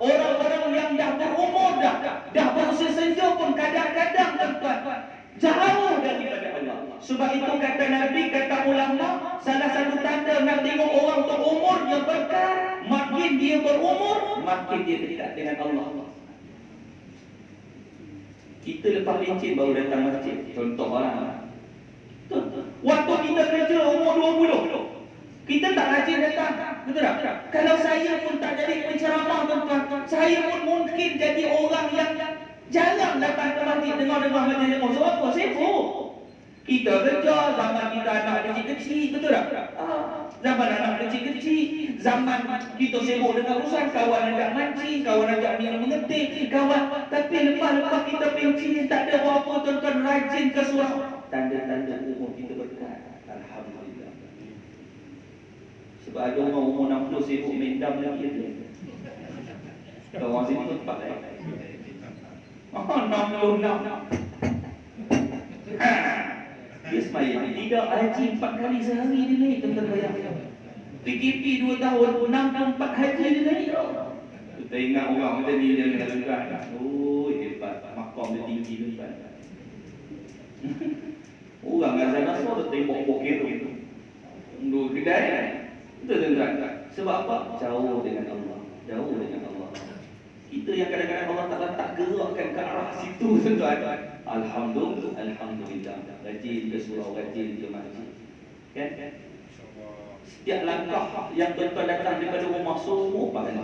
orang-orang yang dah berumur dah berusia senja pun kadang-kadang tuan-tuan jauh daripada Allah. Sebab itu kata Nabi, kata ulama, salah satu tanda nak tengok orang tu umurnya berkah, makin dia berumur, makin dia dekat dengan Allah. Kita lepas lincin baru datang masjid. Contoh orang. Waktu kita kerja umur 20, kita tak rajin datang. Betul tak? Kalau saya pun tak jadi penceramah tuan-tuan, saya pun mungkin jadi orang yang jarang datang ke masjid, dengar-dengar majlis. Sebab apa? Sibuk. Kita kerja, zaman kita anak kecil-kecil, betul tak? Zaman anak kecil-kecil, zaman kita sibuk dengan urusan, kawan ajak mancing, kawan ajak minum mengetik, kawan. Tapi lepas kita pencin, tak ada apa-apa tuan-tuan rajin ke surau. Tanda-tanda umur kita berkat. Alhamdulillah. Sebab ada orang umur 60 sibuk main dam lagi ada. Kalau orang sini pun tempat lain. 66. semayang. Tidak, haji 4 kali sehari dia naik, tuan-tuan bayang. PKP 2 tahun, 64 haji dia naik. Kita ingat orang macam ni dia lakukan. Oh, hebat. Makam dia tinggi tuan. Orang azan asar tu tembok pokok tu. Dua kedai. Betul tuan. Sebab apa? Jauh dengan Allah. Jauh dengan Allah. Kita yang kadang-kadang Allah tak letak gerakkan ke arah situ tuan. Alhamdulillah. Rajin ke surau, rajin ke masjid. Kan? Setiap langkah yang tuan-tuan datang daripada rumah semua pahala.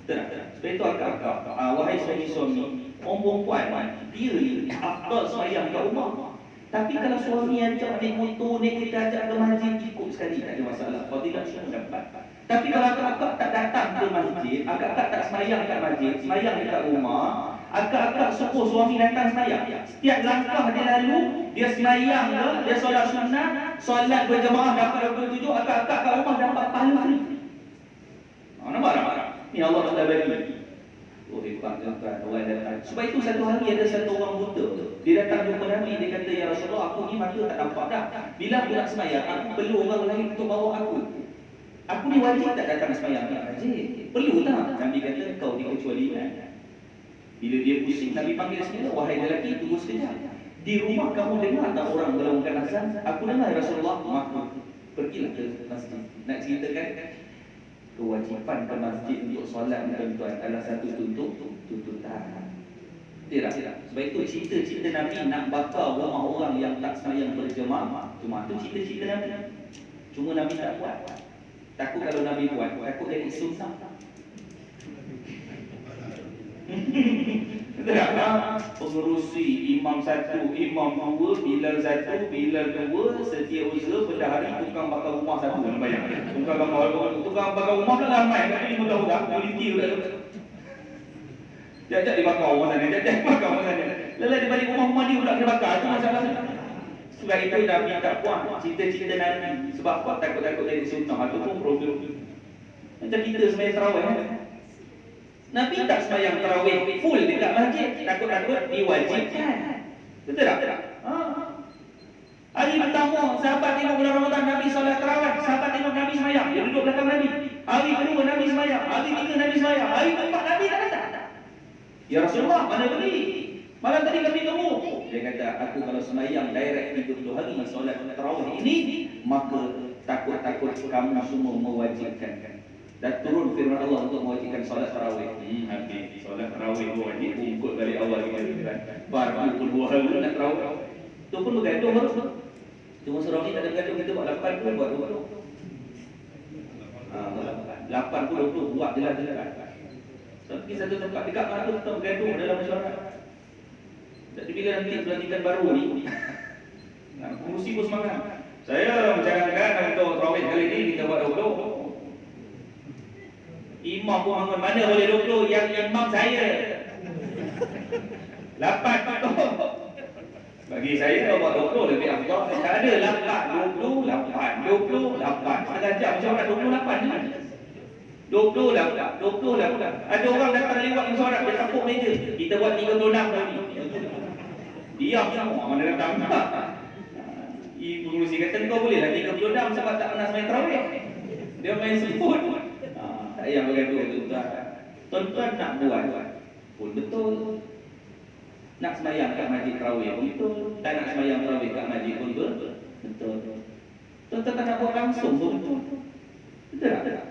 Betul tak? Sebab itu akak-akak, wahai suami-suami, orang perempuan, dia afdal semayang kat rumah. Tapi kalau suami ajak naik motor, naik kereta, ajak ke masjid, ikut sekali, tak ada masalah. Fadilah semua dapat. Tapi kalau akak-akak tak datang ke masjid, akak-akak tak semayang kat masjid, semayang dekat rumah, akak-akak suruh suami datang semayang. Setiap langkah dia lalu, dia semayang ke, dia solat sunnah, solat berjemaah dapat 27, akak-akak kat rumah dapat pahala free. Nampak tak? Ni Allah telah bagi. Oh hebat tuan-tuan, orang datang. Sebab itu satu hari ada satu orang buta. Dia datang jumpa Nabi, dia kata, ya Rasulullah, aku ni mata tak nampak dah. Bila aku nak semayang, aku perlu orang lain untuk bawa aku. Aku ni wajib tak datang semayang? Wajib. Perlu tak? Nabi kata, kau dikecualikan. Bila dia pusing, Nabi panggil semula, wahai lelaki, tunggu sekejap. Di rumah kamu dengar tak orang melakukan azan? Aku dengar, ya Rasulullah. Maka pergilah ke masjid. Nak ceritakan kewajipan ke masjid untuk solat tuan-tuan adalah satu tuntutan. Tidak. Sebab itu cerita-cerita Nabi nak bakar rumah orang yang tak semayang berjemaah. Cuma tu cerita-cerita Nabi. Cuma Nabi tak buat. Takut kalau Nabi buat, takut jadi susah. Betul tak? Pengerusi imam 1, imam 2, Bilal 1, Bilal 2, setiausaha pada hari tukang bakar rumah 1. Bayang. Tukang bakar rumah dah ramai. Tapi mudah dah volunteer dah. Jajak dibakar rumah sana, jajak dibakar rumah sana. Lelah di balik rumah dia pula kena bakar. Itu masalah. Sebab itu Nabi tak puas cerita-cerita Nabi. Sebab apa? Takut-takut jadi sunnah. Itu pun problem. Macam kita semayang tarawih. Nabi tak semayang tarawih full dekat masjid. Takut-takut diwajibkan. Betul tak? Hari pertama sahabat tengok bulan Ramadan Nabi solat tarawih. Sahabat tengok Nabi semayang. Dia duduk belakang Nabi. Hari kedua Nabi semayang. Hari ketiga Nabi semayang. Hari keempat Nabi tak datang. Ya Rasulullah, mana beri? Malam tadi kami temu. Dia kata, aku kalau semayang direct 30 hari solat tarawih ini, maka takut-takut kamu semua mewajibkan. Dan turun firman Allah untuk mewajibkan solat tarawih. Habis solat tarawih wajib, ikut dari awal kita kan. Baru pun 2 hari nak tarawih. Tu pun bergaduh harus. Cuma seorang ni tak ada bergaduh, kita buat 8 pun buat 20. 8 pun 20 buat jelas-jelas. Tapi satu tempat dekat mana tu tetap bergaduh dalam masyarakat. Jadi bila nanti pelantikan baru ni, pengurusi pun semangat. Saya mencadangkan untuk tarawih kali ni kita buat 20. Imam pun bangun, mana boleh 20? Yang imam saya 8 tu. Bagi saya kalau buat 20 lebih afdal. Tak ada 8, 28, 28. Setengah jam macam mana 28 ni? 28. Ada orang datang lewat musyarakat, dia tepuk meja. Kita buat 36 tadi. Diam semua, mana datang. Ibu pengurusi kata, kau boleh lah 36 sebab tak pernah semayang tarawih. Dia main sebut. Tak payah bergaduh tuan-tuan. Tuan-tuan nak buat pun betul. Nak semayang kat masjid tarawih pun betul. Tak nak semayang tarawih kat masjid pun betul. Tuan-tuan tak nak buat langsung pun betul. Betul tak?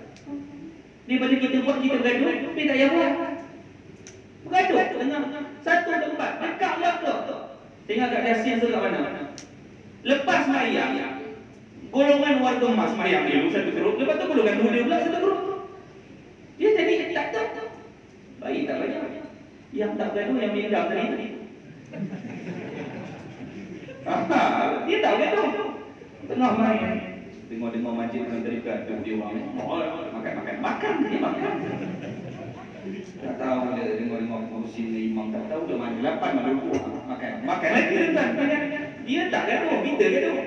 Daripada kita buat, kita bergaduh, tapi tak payah buat. Bergaduh dengan satu tempat, dekat belakang. Tengok kat Yasin tu kat mana? Lepas semayang, golongan warga emas semayang dulu satu grup. Lepas tu golongan muda pula satu grup. Dia jadi tak tahu. Baik tak banyak. Yang tak gaduh yang mengidam tadi. Dia tak gaduh. Tengah main. Tengok masjid dengan terikat dia orang makan dia makan. Tak tahu dia tengok kursi ni imam tak tahu dia makan 8 makan 20 makan lagi tuan. Dia tak gaduh, kita gaduh.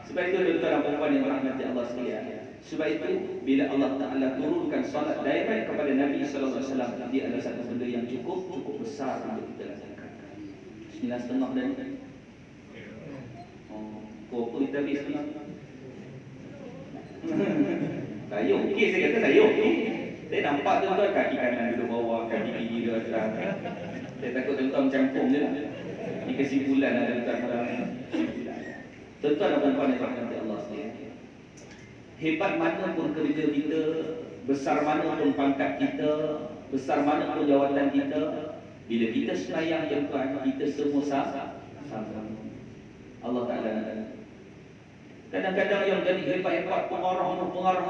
Sebab itu tuan-tuan dan puan yang dirahmati Allah sekalian. Sebab itu bila Allah Taala turunkan solat direct kepada Nabi sallallahu alaihi wasallam, dia adalah satu benda yang cukup besar untuk kita laksanakan. 9.30 dan Apa kita habis sebenarnya? Saya okey, saya kata saya okey. Saya nampak tuan-tuan kaki kanan duduk bawah, kaki kiri duduk atas. Saya takut tuan-tuan campur je lah. Ini kesimpulan lah tuan-tuan. Tuan-tuan dan puan-puan yang dirahmati Allah sekalian. Hebat mana pun kerja kita, besar mana pun pangkat kita, besar mana pun jawatan kita, bila kita sembahyang tuan-tuan, kita semua sama. Allah Ta'ala kadang-kadang yang jadi hebat-hebat pengarah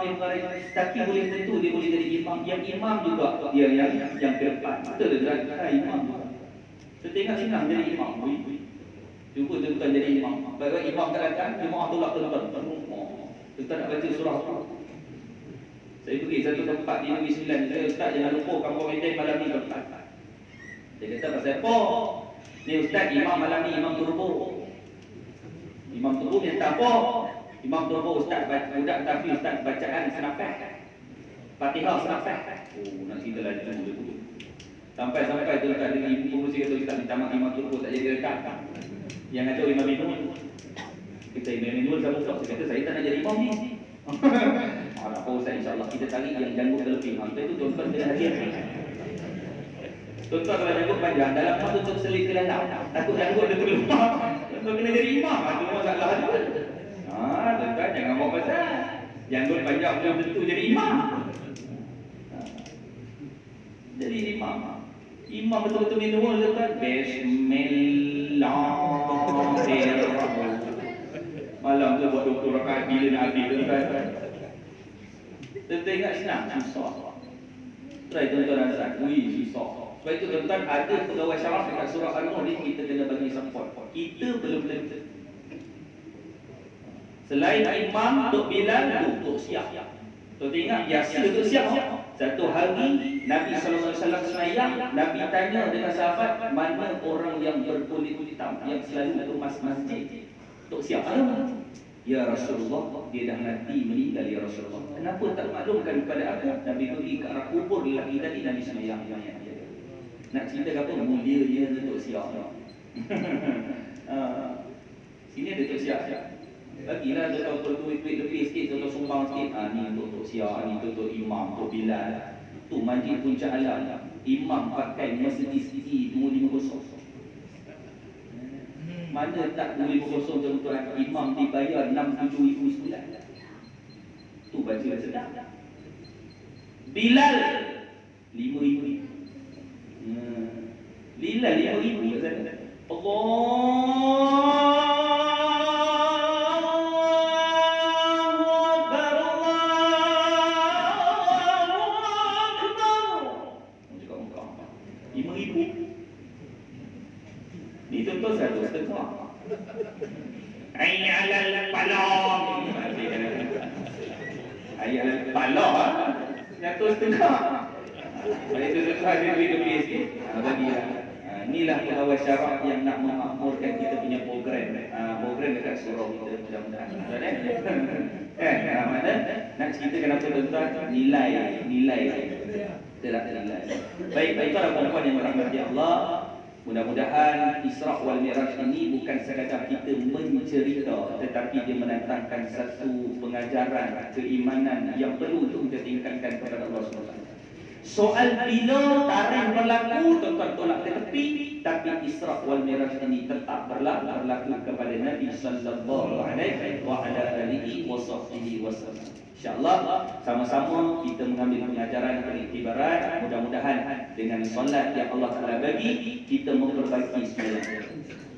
yang lain, tapi boleh tentu dia boleh jadi imam. Yang imam juga dia yang ke depan. Betul tak? Imam juga. Tengok senang jadi imam. Cuba tuan-tuan jadi imam. Baik imam kadang-kadang jemaah tolak tuan-tuan. Tuan nak baca surah apa? Saya pergi satu tempat di Negeri Sembilan. Saya, Ustaz jangan lupa kampung Medan malam ni tempat. Dia kata pasal apa? Ni Ustaz imam malam ni imam turbo. Imam turbo dia tak apa. Imam turbo Ustaz budak tapi Ustaz bacaan senafah. Fatihah senafah. Oh nak cerita lagi dulu. Sampai tuan-tuan dengan ibu pengurusi kata Ustaz minta maaf imam turbo tak jadi dekat. Yang ada imam minum. Kita imam minum sama Ustaz. Saya kata saya tak nak jadi imam ni. Nak apa Ustaz insya-Allah kita tarik yang janggut terlebih. Itu tuan-tuan kena hati-hati. Tuan-tuan kalau janggut panjang dalam masa tuan selit ke dalam. Takut janggut dia terlupa. Tuan kena jadi imam. Itu masalah tu. Tuan-tuan jangan buat pasal. Janggut panjang belum tentu jadi imam. Jadi imam. Imam betul-betul minum tuan-tuan. Bismillahirrahmanirrahim. Malam tu buat 20 rakaat bila nak habis tuan-tuan. Tuan-tuan ingat senang? Susah. Try tuan-tuan rasa. Susah. Sebab itu tuan-tuan ada pegawai syaraf dekat surah An-Nur ni kita kena bagi support. Kita belum tentu. Selain imam, Tok Bilal, Tok Siap. Tuan ingat Yasir Tok Siap. Satu hari Nabi SAW sembahyang, Nabi tanya dengan sahabat, mana orang yang berkulit hitam yang selalu kemas masjid? Tok Siap mana? Ya Rasulullah, dia dah mati meninggal ya Rasulullah. Kenapa tak maklumkan kepada aku? Nabi pergi ke arah kubur lelaki tadi, Nabi sembahyang. Nak cerita apa? Mulia dia ni Tok Siap. Sini ada Tok Siap. Bagilah tuan-tuan berduit lebih sikit, tuan-tuan sumbang sikit. Ni untuk Tok Siap, ni untuk Imam, Tok Bilal. Tu majlis puncak alam. Imam pakai Mercedes E250. Mana tak 250 tuan-tuan, imam dibayar 6-7 ribu sebulan. Tu baca sedap. Bilal 5 ribu. Bilal 5 ribu. Ayat palang. Ayat palang. 1.5. Baik itu ada duit sikit. Bagilah. Inilah pegawai syaraf yang nak memakmurkan kita punya program. Program dekat surau kita mudah-mudahan. Mana nak cerita kenapa tuan-tuan nilai. Telah nilai. Baik para puan-puan yang dirahmati Allah. Mudah-mudahan Isra' wal Mi'raj ini bukan sekadar kita mencerita, tetapi dia mendatangkan satu pengajaran keimanan yang perlu untuk kita tingkatkan kepada Allah SWT. Soal bila tarikh berlaku, tuan-tuan tolak ke tepi, tapi Isra' wal Mi'raj ini tetap berlaku kepada Nabi sallallahu alaihi wa ala alihi wasallam. InsyaAllah sama-sama kita mengambil pengajaran beriktibaran. Mudah-mudahan dengan solat yang Allah Ta'ala bagi, kita memperbaiki semuanya.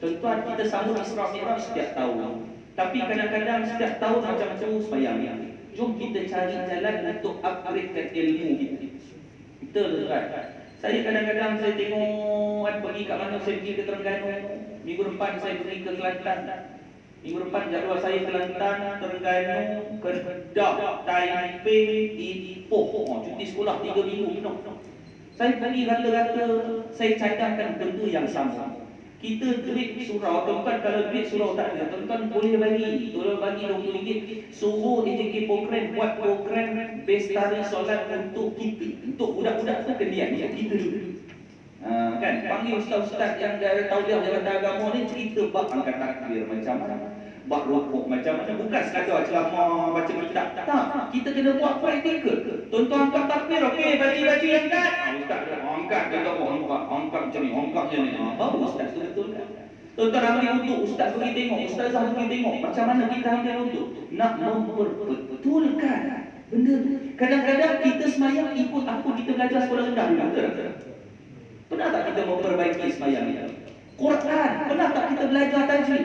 Tuan-tuan, kita sambut Isra' Mi'raj setiap tahun. Tapi kadang-kadang setiap tahun macam-macam sembahyang. Jom kita cari jalan untuk upgradekan ilmu kita. Betul tuan. Saya kadang-kadang saya tengok pergi kat mana, saya pergi ke Terengganu. Minggu depan saya pergi ke Kelantan. Minggu depan jadual saya Kelantan, Terengganu, Kedah, Taipei, Ipoh. Cuti sekolah 3 minggu penuh. Saya pergi rata-rata, saya cadangkan benda yang sama. Kita duit surau, tuan-tuan kalau duit surau tak ada, tuan-tuan boleh bagi. Tolong bagi RM20. Suruh AJK program buat program bestari solat untuk kita. Untuk budak-budak tu kendian yang kita dulu. Kan panggil ustaz-ustaz yang dari tauliah Jabatan Agama ni cerita bab angkat takbir macam mana, buat rukuk macam mana, bukan sekadar ceramah baca kitab. Tak, kita kena buat praktikal. Tuan-tuan angkat takbir, okey, baca-baca angkat. Ustaz angkat dia angkat macam ni, angkat macam ni. Baru ustaz tu betulkan. Tuan-tuan ambil untuk ustaz pergi tengok, ustazah pergi tengok macam mana kita ambil untuk nak memperbetulkan benda tu. Kadang-kadang kita semayang ikut apa kita belajar sekolah rendah dulu. Pernah tak kita memperbaiki semayang kita? Quran, pernah tak kita belajar tajwid?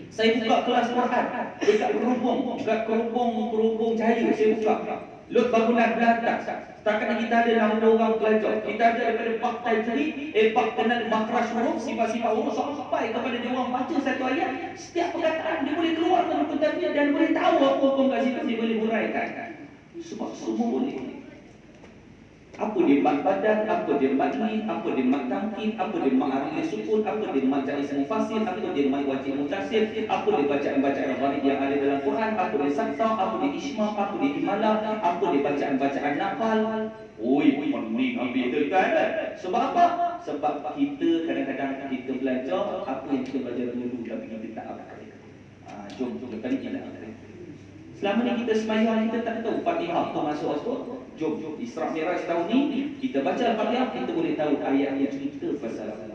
Saya buka kelas Quran dekat kerubung cahaya, saya buka. Lut bangunan belakang. Setakat kita ada 60 orang pelajar. Kita ada daripada bab tajwid, bab kenal makhraj huruf, sifat-sifat huruf sampai kepada dia orang baca satu ayat, setiap perkataan dia boleh keluar dari rukun tajwid dan boleh tahu apa hukum kat situ, dia boleh huraikan. Sebab semua boleh. Apa dia mat badan, apa dia mat ni, apa dia mat tamkin, apa dia mat aril sukun, apa dia mat jais mufassir, apa dia mat wajib mutasir, apa dia bacaan-bacaan gharib yang ada dalam Quran, apa dia sakta, apa dia ismam, apa dia imalah, apa dia bacaan-bacaan nafal. Oi, pening ambil itu kan? Sebab apa? Sebab kita kadang-kadang kita belajar apa yang kita belajar dulu tapi kita tak amalkan. Jom kita lihat. Selama ni kita semayang, kita tak tahu Fatihah tu masuk apa. Jom Isra Miraj tahun ni kita baca Al-Fatihah, kita boleh tahu ayat yang cerita pasal apa.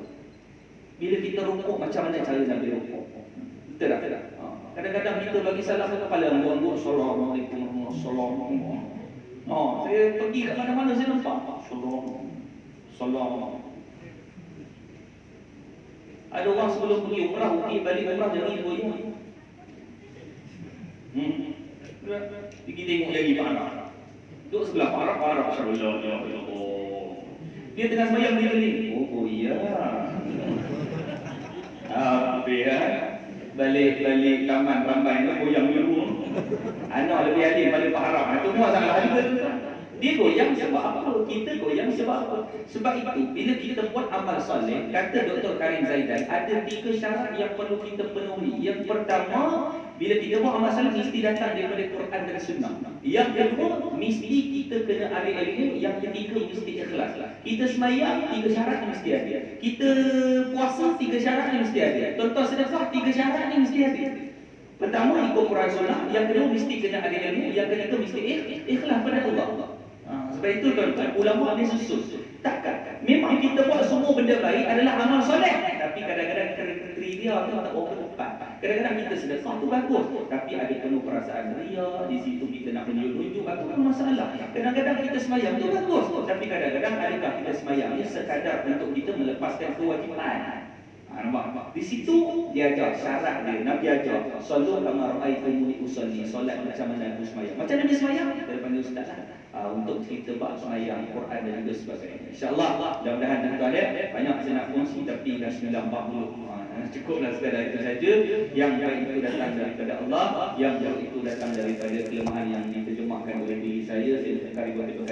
Bila kita rukuk, macam mana cara Nabi rukuk? Betul tak? Kadang-kadang kita bagi salah kepala anggur-anggur, Assalamualaikum warahmatullahi wabarakatuh. Saya pergi kat mana-mana saya nampak Assalamualaikum. Ada orang sebelum pergi umrah, balik umrah jadi dua. Pergi tengok lagi Pak Arab. Duduk sebelah Pak Arab Syarullah. Dia tengah sembahyang dia ni. Oh iya. Apa ya? Balik taman ramai tu goyang dulu. Anak lebih alim pada Pak Arab. Itu semua sangat alim. Dia goyang sebab apa? Kita goyang sebab apa? Sebab itu bila kita buat amal soleh, kata Dr. Karim Zaidan, ada 3 syarat yang perlu kita penuhi. Yang pertama, bila kita buat amal soleh mesti datang daripada Quran dan Sunnah. Yang kedua, mesti kita kena ada ilmu. Yang ketiga, mesti ikhlas. Kita semayang, 3 syarat mesti ada. Kita puasa, 3 syarat mesti ada. Tuan-tuan sedekah, 3 syarat mesti ada. Pertama, ikut Quran Sunnah. Yang kedua, mesti kena ada ilmu. Yang ketiga, mesti ikhlas pada Allah. Sebab itu tuan-tuan, ulama ni susun. Takkan memang kita buat semua benda baik adalah amal soleh, tapi kadang-kadang kriteria tu tak berapa tepat. Kadang-kadang kita sedekah tu bagus, tapi ada penuh perasaan ria, di situ kita nak menunjuk, itu kan masalah. Kadang-kadang kita semayang tu bagus, tapi kadang-kadang adakah kita semayang ni sekadar untuk kita melepaskan kewajipan. Nampak? Di situ dia ajar syarat dia. Nabi ajar, "Sallu kama ra'aitumuni usalli." Solat macam mana aku sembahyang. Macam Nabi sembahyang, kita panggil ustaz lah. Untuk cerita bab sembahyang, Quran dan juga sebagainya. Insya-Allah, mudah-mudahan tuan-tuan ada banyak saya nak kongsi tapi dah 9:40. Cukuplah sekadar itu saja. Yang baik itu datang daripada Allah, yang buruk itu datang daripada kelemahan yang diterjemahkan oleh diri saya. Saya